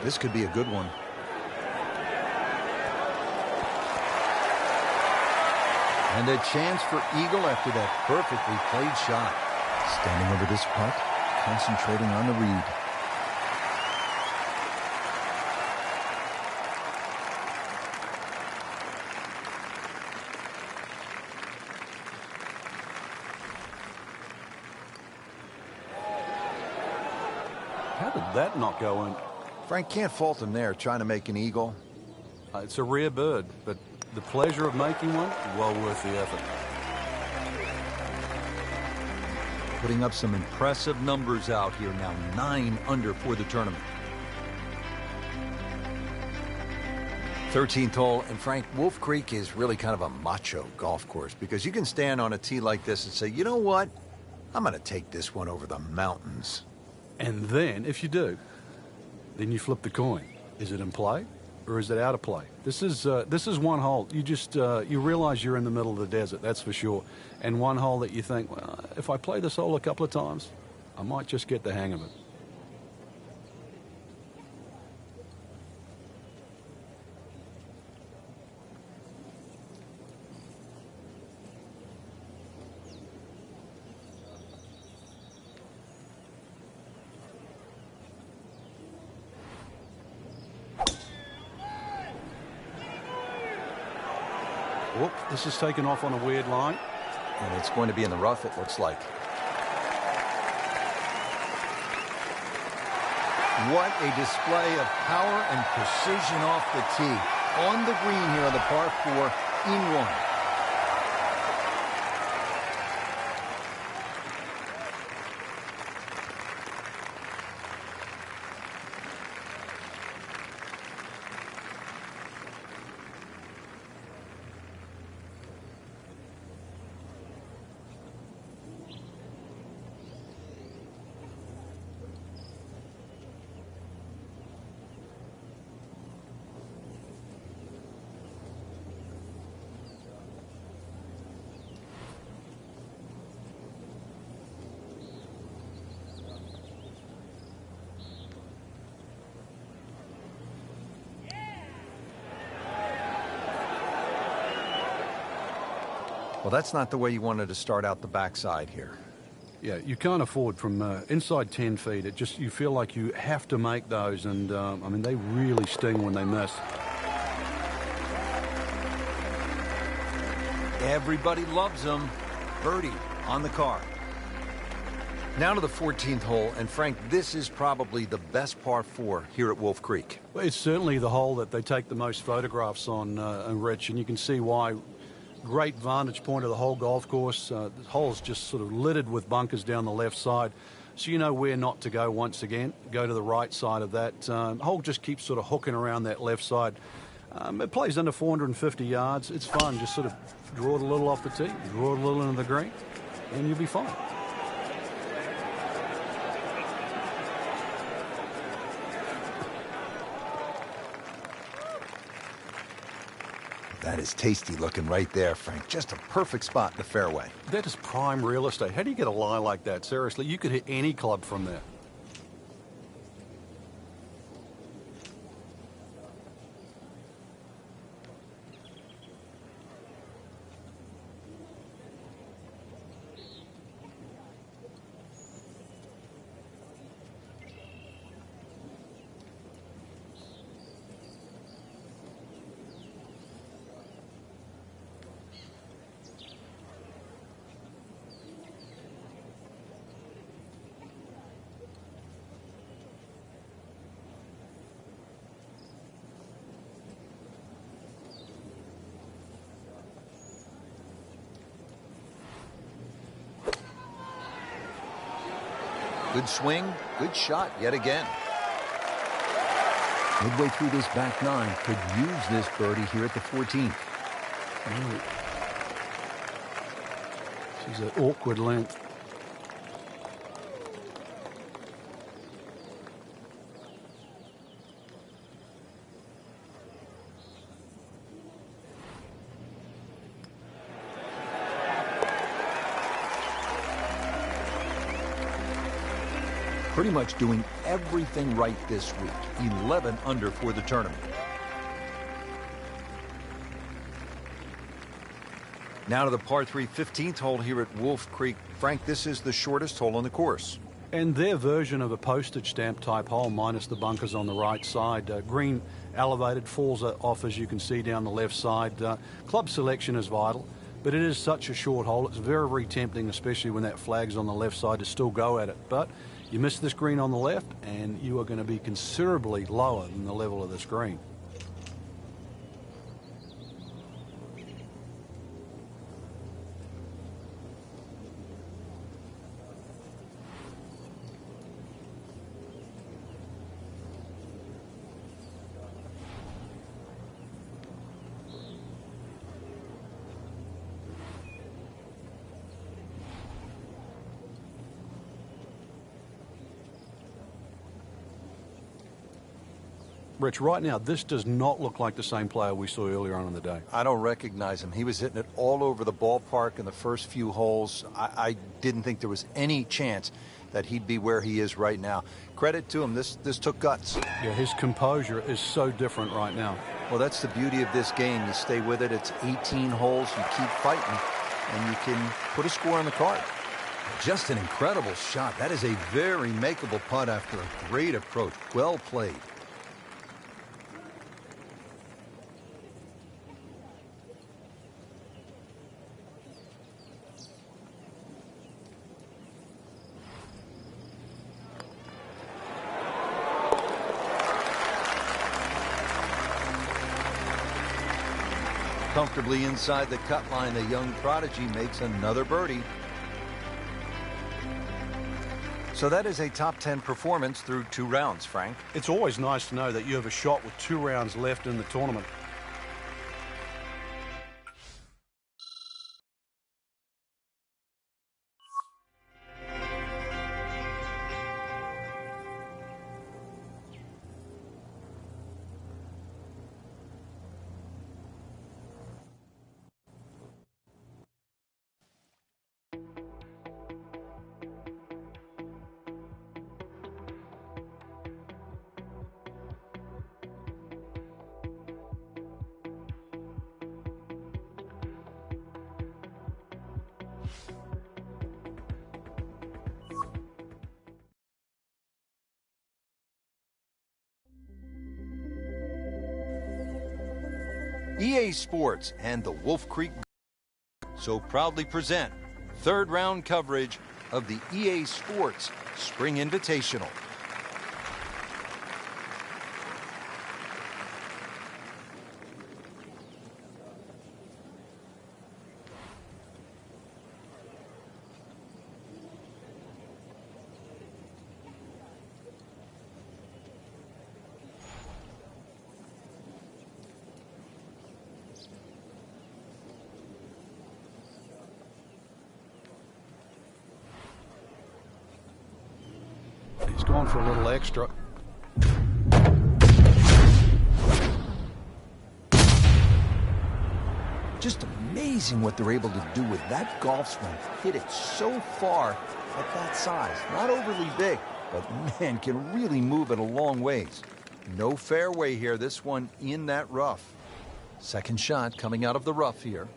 This could be a good one. And a chance for eagle after that perfectly played shot. Standing over this putt, concentrating on the read.
How did that not go in?
Frank can't fault him there, trying to make an eagle.
It's a rare bird, but the pleasure of making one, well worth the effort.
Putting up some impressive numbers out here now. 9 under for the tournament. 13th hole, and Frank, Wolf Creek is really kind of a macho golf course because you can stand on a tee like this and say, you know what? I'm going to take this one over the mountains.
And then, if you do, then you flip the coin. Is it in play or is it out of play? This is one hole. You just you realize you're in the middle of the desert, that's for sure. And one hole that you think, well, if I play this hole a couple of times, I might just get the hang of it. Whoop, this is taken off on a weird line.
And it's going to be in the rough, it looks like. What a display of power and precision off the tee. On the green here on the par 4 in 1. Well, that's not the way you wanted to start out the backside here.
Yeah, you can't afford from inside 10 feet. It just, you feel like you have to make those, and I mean, they really sting when they miss.
Everybody loves them. Birdie on the card. Now to the 14th hole, and Frank, this is probably the best par 4 here at Wolf Creek.
Well, it's certainly the hole that they take the most photographs on, Rich, and you can see why. Great vantage point of the whole golf course. The hole's just sort of littered with bunkers down the left side, so you know where not to go once again. Go to the right side of that. Hole just keeps sort of hooking around that left side. It plays under 450 yards. It's fun. Just sort of draw it a little off the tee, draw it a little into the green, and you'll be fine.
That is tasty looking right there, Frank. Just a perfect spot in the fairway.
That is prime real estate. How do you get a lie like that? Seriously, you could hit any club from there.
Good swing, good shot yet again. Midway through this back 9, could use this birdie here at the 14th.
She's an awkward length.
pretty much doing everything right this week. 11 under for the tournament. Now to the par 3 15th hole here at Wolf Creek. Frank, this is the shortest hole on the course.
And their version of a postage stamp type hole, minus the bunkers on the right side. Green elevated, falls off as you can see down the left side. Club selection is vital, but it is such a short hole. It's very, very tempting, especially when that flag's on the left side, to still go at it. But you miss this green on the left, and you are going to be considerably lower than the level of this green. Rich, right now, this does not look like the same player we saw earlier on in the day.
I don't recognize him. He was hitting it all over the ballpark in the first few holes. I didn't think there was any chance that he'd be where he is right now. Credit to him. This took guts.
Yeah, his composure is so different right now.
Well, that's the beauty of this game. You stay with it. It's 18 holes. You keep fighting, and you can put a score on the card. Just an incredible shot. That is a very makeable putt after a great approach. Well played. Comfortably inside the cut line, the young prodigy makes another birdie. So that is a top 10 performance through 2 rounds, Frank.
It's always nice to know that you have a shot with 2 rounds left in the tournament.
EA Sports and the Wolf Creek so proudly present 3rd round coverage of the EA Sports Spring Invitational.
He's going for a little extra.
Just amazing what they're able to do with that golf swing. Hit it so far at that size. Not overly big, but man, can really move it a long ways. No fairway here. This one in that rough. Second shot coming out of the rough here.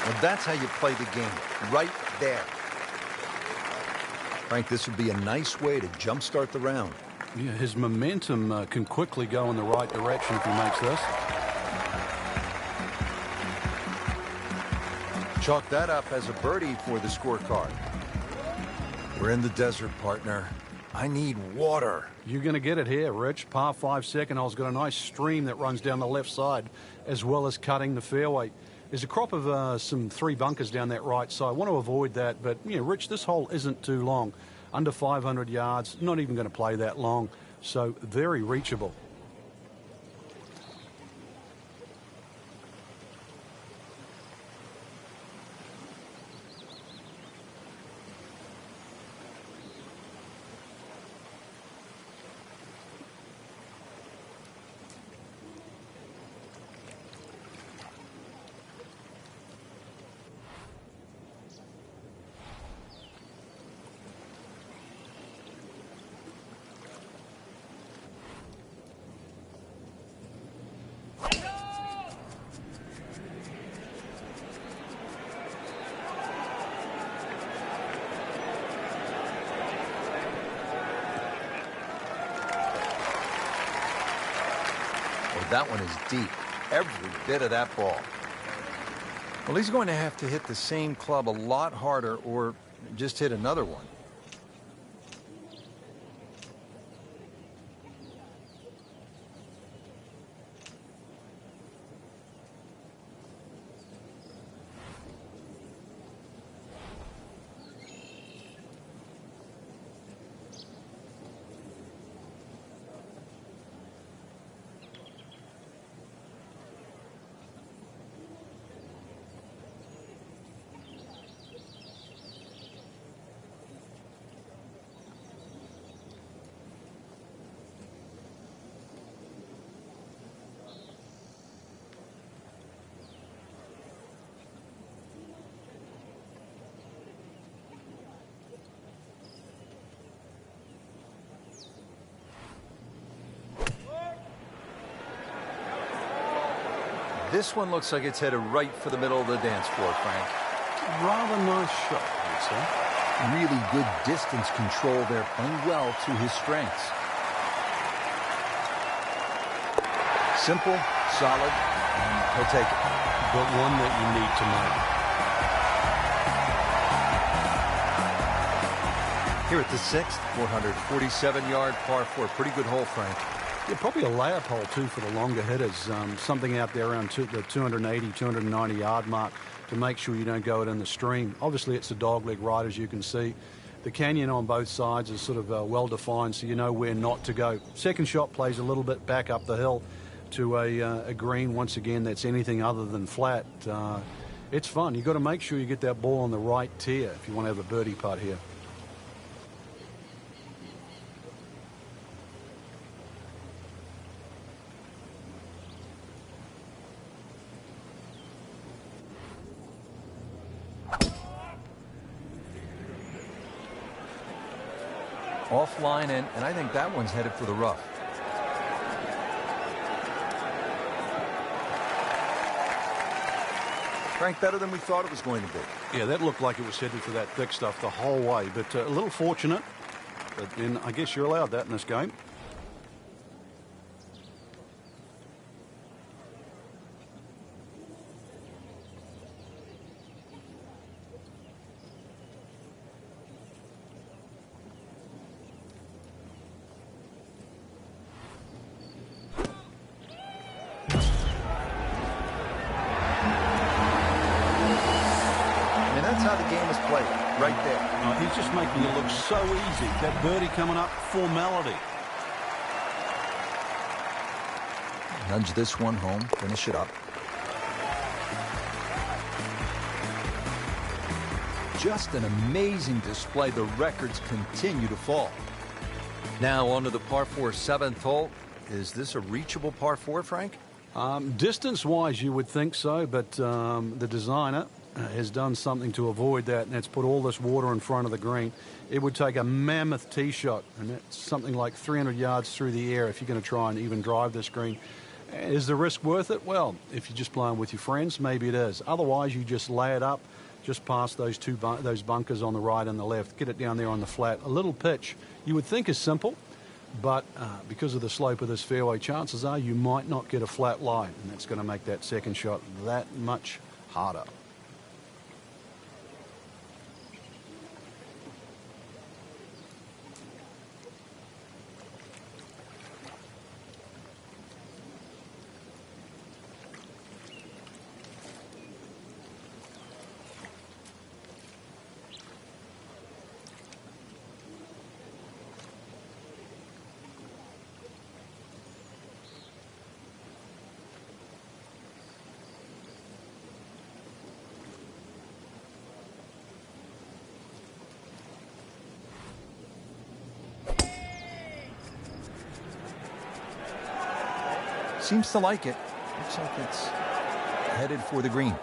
Well, that's how you play the game, right there. Frank, this would be a nice way to jumpstart the round.
Yeah, his momentum can quickly go in the right direction if he makes this.
Chalk that up as a birdie for the scorecard. We're in the desert, partner. I need water.
You're going to get it here, Rich. Par 5 second hole's got a nice stream that runs down the left side, as well as cutting the fairway. There's a crop of some 3 bunkers down that right side. I want to avoid that, but, you know, Rich, this hole isn't too long. Under 500 yards, not even going to play that long, so very reachable.
That one is deep, every bit of that ball. Well, he's going to have to hit the same club a lot harder or just hit another one. This one looks like it's headed right for the middle of the dance floor, Frank.
Rather nice shot, I would say.
Really good distance control there, playing well to his strengths. Simple, solid, and he'll take it.
But one that you need to make.
Here at the 6th, 447-yard par 4. Pretty good hole, Frank.
Yeah, probably a layup hole, too, for the longer hitters. Something out there around the 280, 290-yard mark to make sure you don't go it in the stream. Obviously, it's a dogleg right, as you can see. The canyon on both sides is sort of well-defined, so you know where not to go. Second shot plays a little bit back up the hill to a green. Once again, that's anything other than flat. It's fun. You've got to make sure you get that ball on the right tier if you want to have a birdie putt here.
Offline, and I think that one's headed for the rough. Frank, better than we thought it was going to be.
Yeah, that looked like it was headed for that thick stuff the whole way, but a little fortunate. But then I guess you're allowed that in this game.
How the game is played, right there.
He's just making it look so easy. That birdie coming up, formality.
Nudge this one home, finish it up. Just an amazing display. The records continue to fall. Now on to the par 4 7th hole. Is this a reachable par 4, Frank?
Distance-wise, you would think so, but the designer has done something to avoid that, and that's put all this water in front of the green. It would take a mammoth tee shot, and that's something like 300 yards through the air if you're going to try and even drive this green. Is the risk worth it? Well, if you're just playing with your friends, maybe it is. Otherwise, you just lay it up just past those those bunkers on the right and the left. Get it down there on the flat. A little pitch you would think is simple, but because of the slope of this fairway, chances are you might not get a flat lie, and that's going to make that second shot that much harder.
Seems to like it. Looks like it's headed for the green.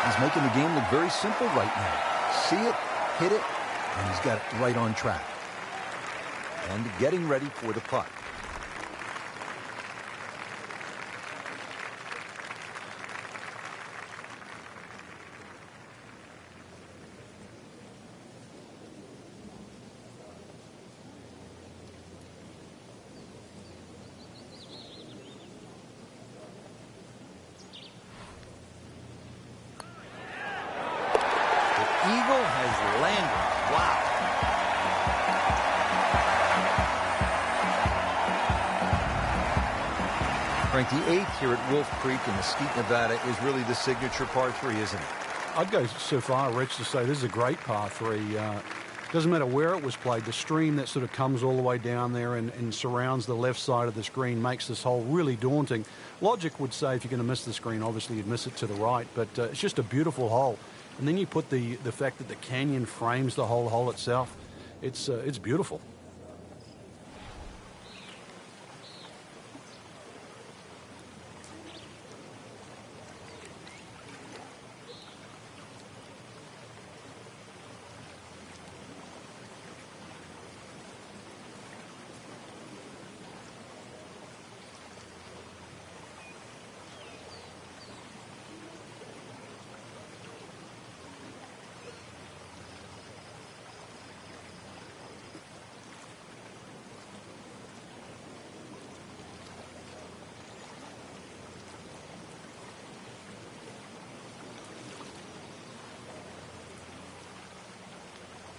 He's making the game look very simple right now. See it, hit it, and he's got it right on track. And getting ready for the putt. Eagle has landed. Wow. Frank, the 8th here at Wolf Creek in Mesquite, Nevada is really the signature par 3, isn't it?
I'd go so far, Rich, to say this is a great par 3. Doesn't matter where it was played. The stream that sort of comes all the way down there and surrounds the left side of the screen makes this hole really daunting. Logic would say if you're going to miss the screen, obviously you'd miss it to the right, but it's just a beautiful hole. And then you put the fact that the canyon frames the whole hole itself. It's beautiful.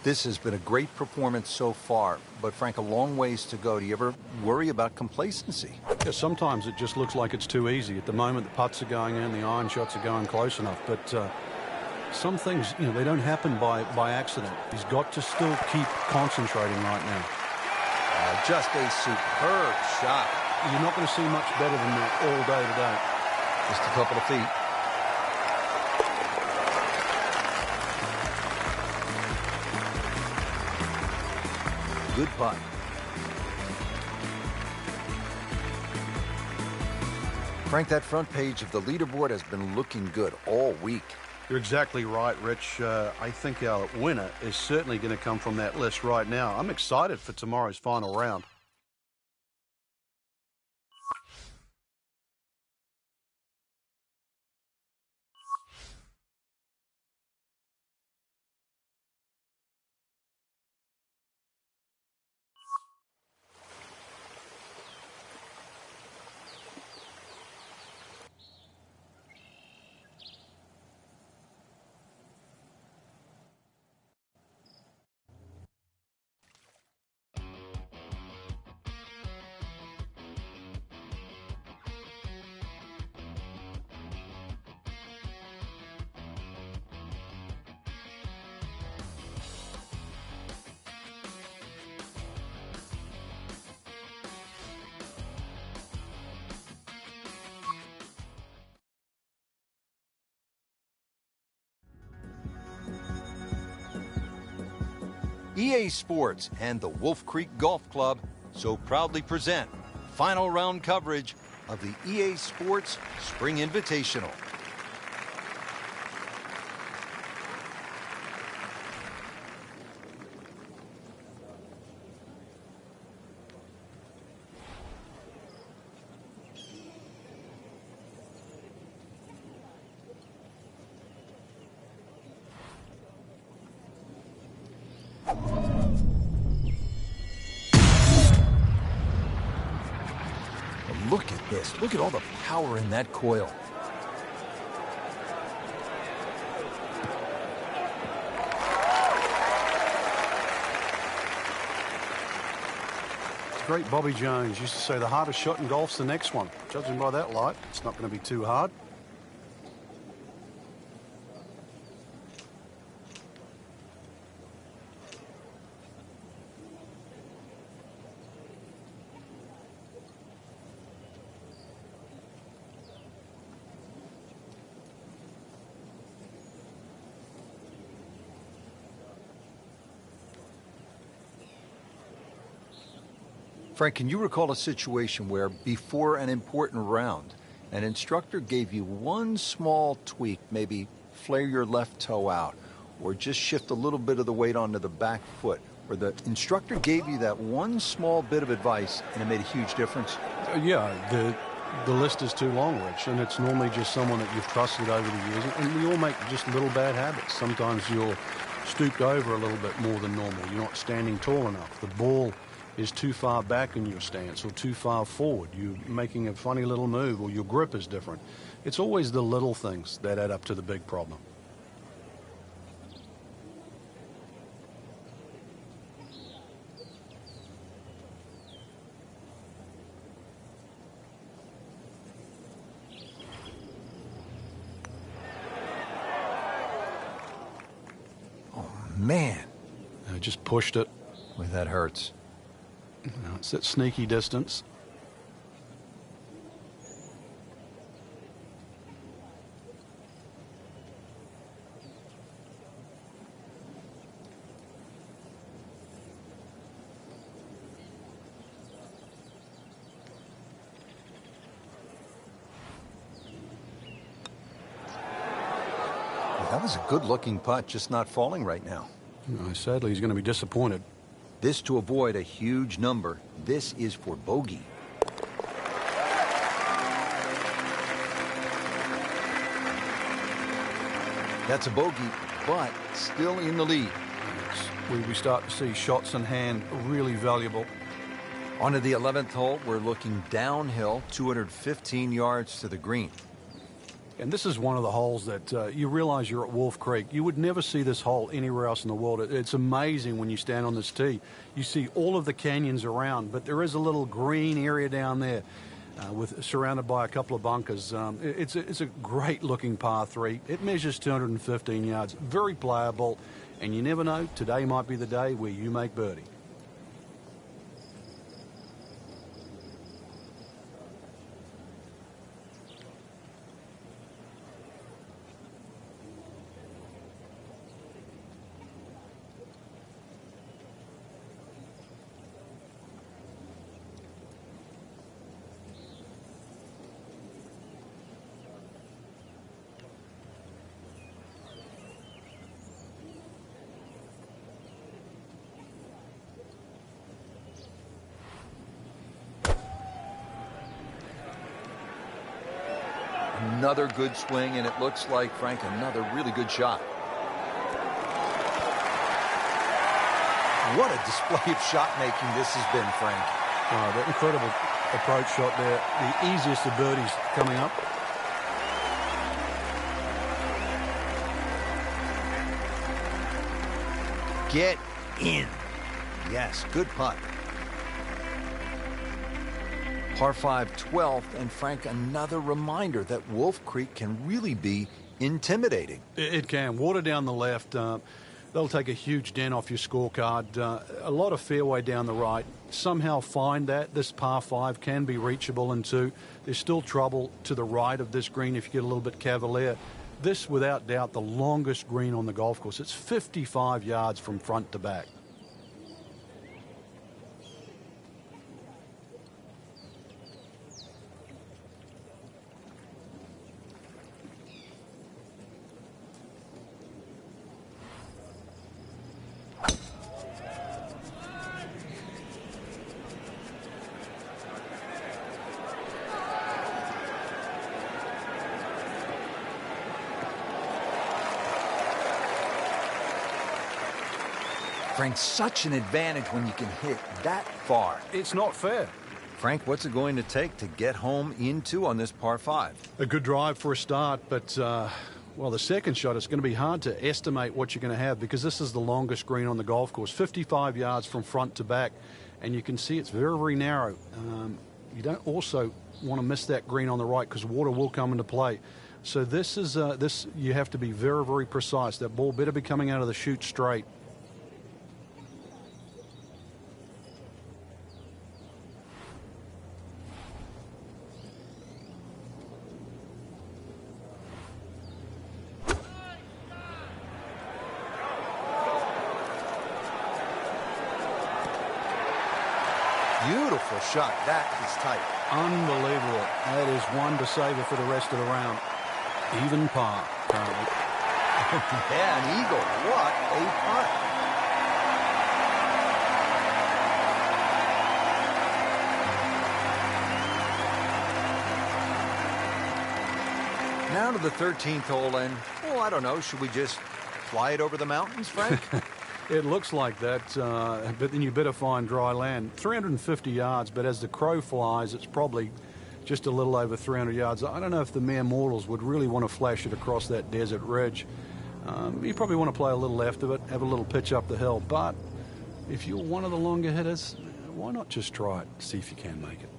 This has been a great performance so far, but Frank, a long ways to go. Do you ever worry about complacency?
Yeah, sometimes it just looks like it's too easy. At the moment, the putts are going in, the iron shots are going close enough, but some things, they don't happen by accident. He's got to still keep concentrating right now.
Just a superb shot.
You're not going to see much better than that all day today.
Just a couple of feet. Good putt. Frank, that front page of the leaderboard has been looking good all week.
You're exactly right, Rich. I think our winner is certainly going to come from that list right now. I'm excited for tomorrow's final round.
EA Sports and the Wolf Creek Golf Club so proudly present final round coverage of the EA Sports Spring Invitational.
Look at this. Look at all the power in that coil.
It's great. Bobby Jones used to say the hardest shot in golf's the next one. Judging by that light, it's not going to be too hard.
Frank, can you recall a situation where before an important round, an instructor gave you one small tweak, maybe flare your left toe out, or just shift a little bit of the weight onto the back foot, where the instructor gave you that one small bit of advice and it made a huge difference?
Yeah, the list is too long, Rich, and it's normally just someone that you've trusted over the years, and we all make just little bad habits. Sometimes you're stooped over a little bit more than normal. You're not standing tall enough. The ball is too far back in your stance or too far forward. You're making a funny little move, or your grip is different. It's always the little things that add up to the big problem.
Man,
I just pushed it.
boy, that hurts.
Now it's that sneaky distance.
That was a good-looking putt, just not falling right now.
Sadly, he's going to be disappointed.
This to avoid a huge number. This is for bogey. That's a bogey, but still in the lead.
We start to see shots in hand really valuable.
On to the 11th hole, we're looking downhill, 215 yards to the green.
And this is one of the holes that you realize you're at Wolf Creek. You would never see this hole anywhere else in the world. It's amazing when you stand on this tee. You see all of the canyons around, but there is a little green area down there surrounded by a couple of bunkers. It's a great-looking par 3. It measures 215 yards, very playable, and you never know, today might be the day where you make birdie.
Another good swing, and it looks like, Frank, another really good shot. What a display of shot making this has been, Frank.
Oh, that incredible approach shot there. The easiest of birdies coming up.
Get in. Yes, good putt. Par 5, 12th, and Frank, another reminder that Wolf Creek can really be intimidating.
It can. Water down the left. They'll take a huge dent off your scorecard. A lot of fairway down the right. Somehow find that. This par 5 can be reachable in 2. There's still trouble to the right of this green if you get a little bit cavalier. This, without doubt, the longest green on the golf course. It's 55 yards from front to back.
Frank, such an advantage when you can hit that far.
It's not fair.
Frank, what's it going to take to get home into on this par 5?
A good drive for a start, but, well, the second shot, it's going to be hard to estimate what you're going to have because this is the longest green on the golf course, 55 yards from front to back, and you can see it's very, very narrow. You don't also want to miss that green on the right because water will come into play. So this is, you have to be very, very precise. That ball better be coming out of the chute straight.
Beautiful shot. That is tight.
Unbelievable. That is one to savor for the rest of the round. Even par, apparently.
Yeah, an eagle. What a putt. Now to the 13th hole, and, well, I don't know, should we just fly it over the mountains, Frank?
It looks like that, but then you better find dry land. 350 yards, but as the crow flies, it's probably just a little over 300 yards. I don't know if the mere mortals would really want to flash it across that desert ridge. You probably want to play a little left of it, have a little pitch up the hill, but if you're one of the longer hitters, why not just try it, see if you can make it.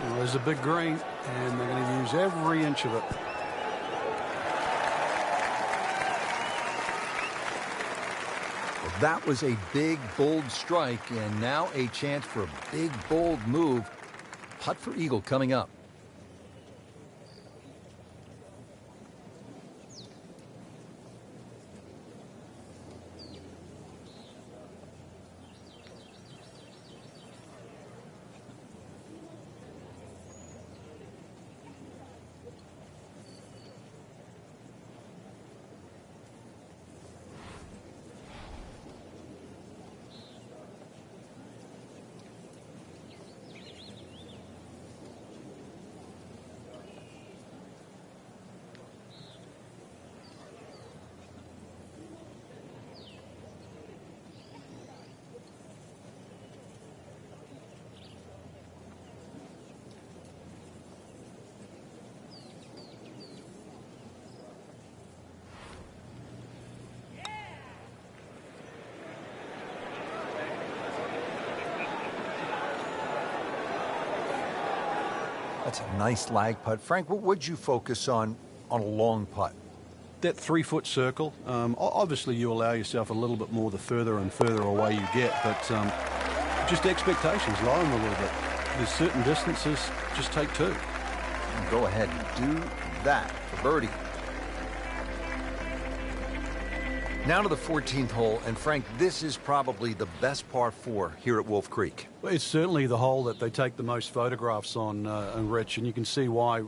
Well, there's a big green, and they're going to use every inch of it.
Well, that was a big, bold strike, and now a chance for a big, bold move. Putt for eagle coming up. That's a nice lag putt. Frank, what would you focus on a long putt?
That 3-foot circle, obviously you allow yourself a little bit more the further and further away you get, but just expectations, lower them a little bit. There's certain distances, just take two.
Go ahead and do that for birdie. Now to the 14th hole, and Frank, this is probably the best par 4 here at Wolf Creek.
Well, it's certainly the hole that they take the most photographs on, Rich, and you can see why.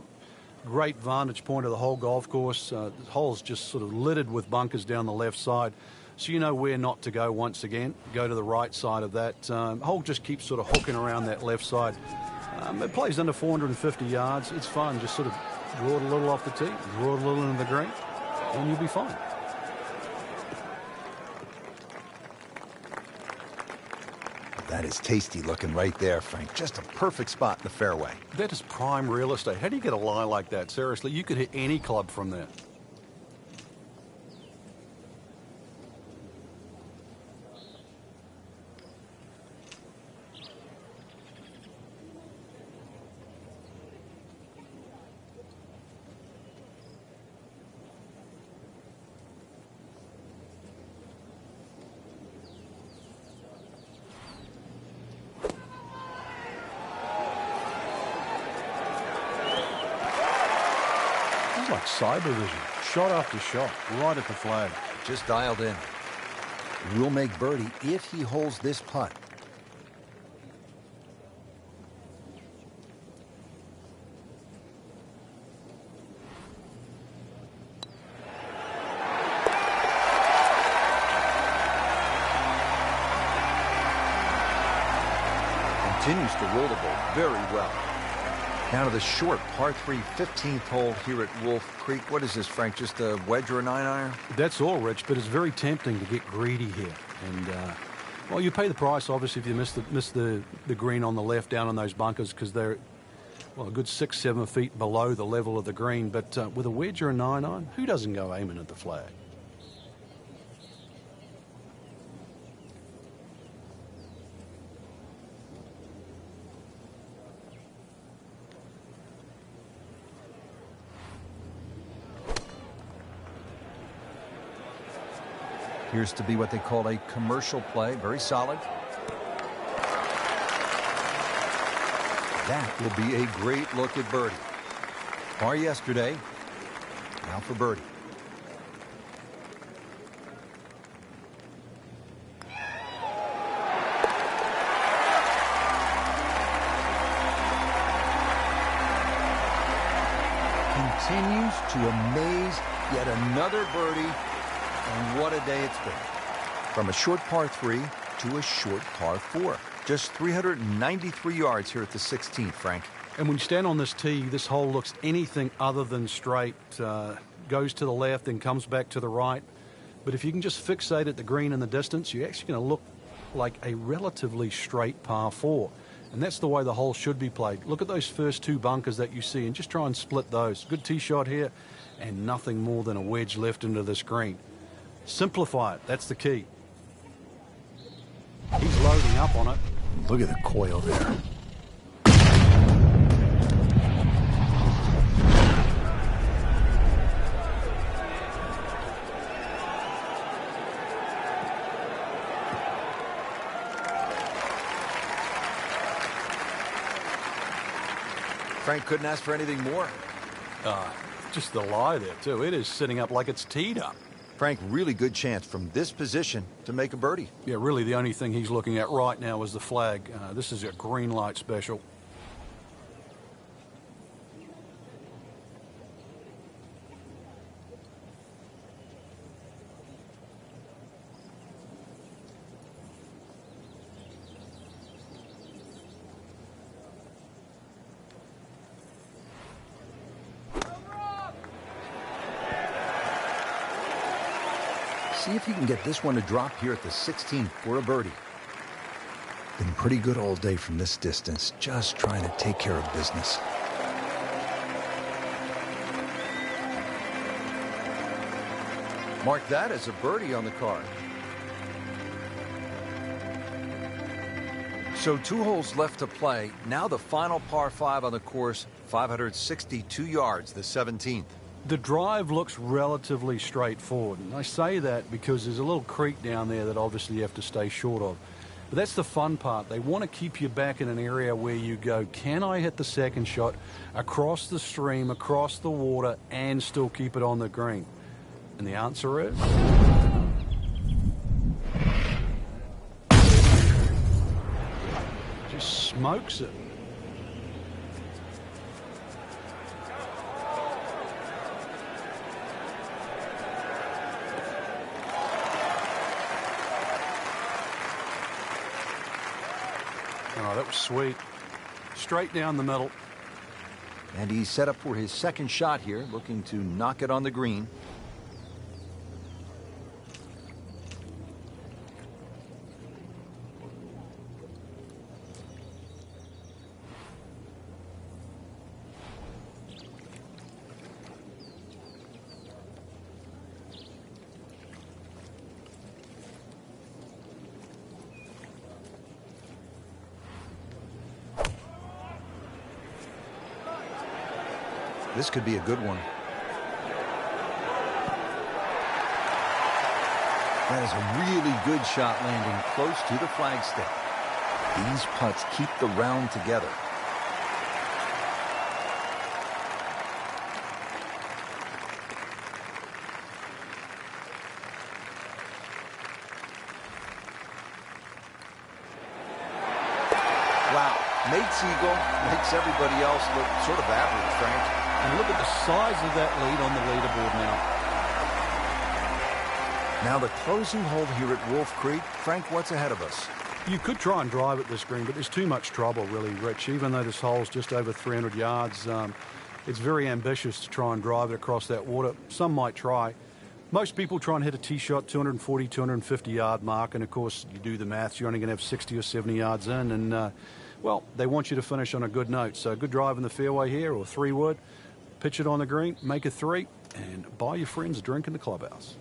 Great vantage point of the whole golf course. The hole's just sort of littered with bunkers down the left side, so you know where not to go once again. Go to the right side of that. Hole just keeps sort of hooking around that left side. It plays under 450 yards. It's fun. Just sort of draw it a little off the tee, draw it a little into the green, and you'll be fine.
That is tasty looking right there, Frank. Just a perfect spot in the fairway.
That is prime real estate. How do you get a lie like that? Seriously, you could hit any club from that. Like cyber vision, shot after shot, right at the flag.
Just dialed in. We'll make birdie if he holds this putt. continues to roll the ball very well. Now to the short par 3 15th hole here at Wolf Creek. What is this, Frank? Just a wedge or a 9-iron?
That's all, Rich, but it's very tempting to get greedy here. And, well, you pay the price, obviously, if you miss the green on the left down in those bunkers because they're, well, a good 6-7 feet below the level of the green. But with a wedge or a 9-iron, who doesn't go aiming at the flag?
Appears to be what they call a commercial play. Very solid. That will be a great look at birdie. Par yesterday. Now for birdie. Continues to amaze. Yet another birdie. And what a day it's been. From a short par 3 to a short par 4. Just 393 yards here at the 16th, Frank.
And when you stand on this tee, this hole looks anything other than straight. Goes to the left and comes back to the right. But if you can just fixate at the green in the distance, you're actually going to look like a relatively straight par 4. And that's the way the hole should be played. Look at those first 2 bunkers that you see and just try and split those. Good tee shot here and nothing more than a wedge left into this green. Simplify it. That's the key. He's loading up on it.
Look at the coil there.
Frank couldn't ask for anything more.
Just the lie there, too. It is sitting up like it's teed up.
Frank, really good chance from this position to make a birdie.
Yeah, really the only thing he's looking at right now is the flag. This is a green light special.
See if you can get this one to drop here at the 16th for a birdie. Been pretty good all day from this distance, just trying to take care of business. Mark that as a birdie on the card. So 2 holes left to play. Now the final par 5 on the course, 562 yards, the 17th.
The drive looks relatively straightforward, and I say that because there's a little creek down there that obviously you have to stay short of. But that's the fun part. They want to keep you back in an area where you go, can I hit the second shot across the stream, across the water, and still keep it on the green? And the answer is... just smokes it. Oh, that was sweet. Straight down the middle.
And he's set up for his second shot here, looking to knock it on the green. This could be a good one. That is a really good shot, landing close to the flagstick. These putts keep the round together. Wow, Nate Siegel makes everybody else look sort of average, Frank.
And look at the size of that lead on the leaderboard now.
Now the closing hole here at Wolf Creek. Frank, what's ahead of us?
You could try and drive at this green, but there's too much trouble, really, Rich. Even though this hole's just over 300 yards, it's very ambitious to try and drive it across that water. Some might try. Most people try and hit a tee shot 240, 250 yard mark, and of course, you do the maths, you're only going to have 60 or 70 yards in, and well, they want you to finish on a good note. So good drive in the fairway here, or 3-wood, pitch it on the green, make a 3, and buy your friends a drink in the clubhouse.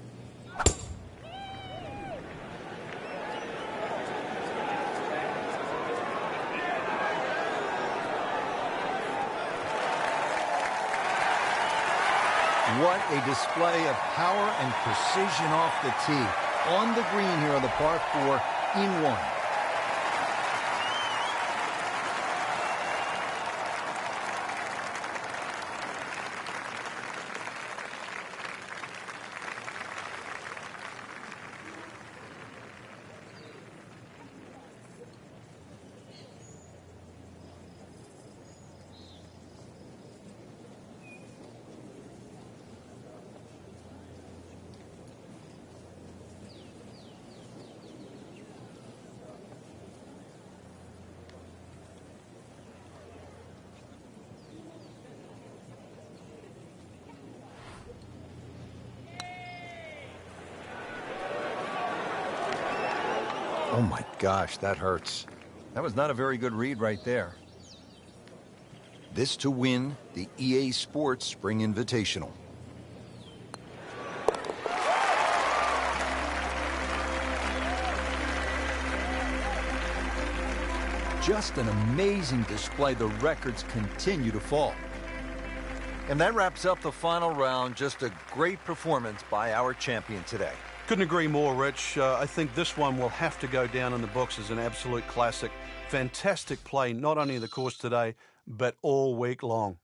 What a display of power and precision off the tee. On the green here on the par 4 in 1.
Oh my gosh, that hurts. That was not a very good read right there. This to win the EA Sports Spring Invitational.
Just an amazing display. The records continue to fall.
And that wraps up the final round. Just a great performance by our champion today.
Couldn't agree more, Rich. I think this one will have to go down in the books as an absolute classic. Fantastic play, not only in the course today, but all week long.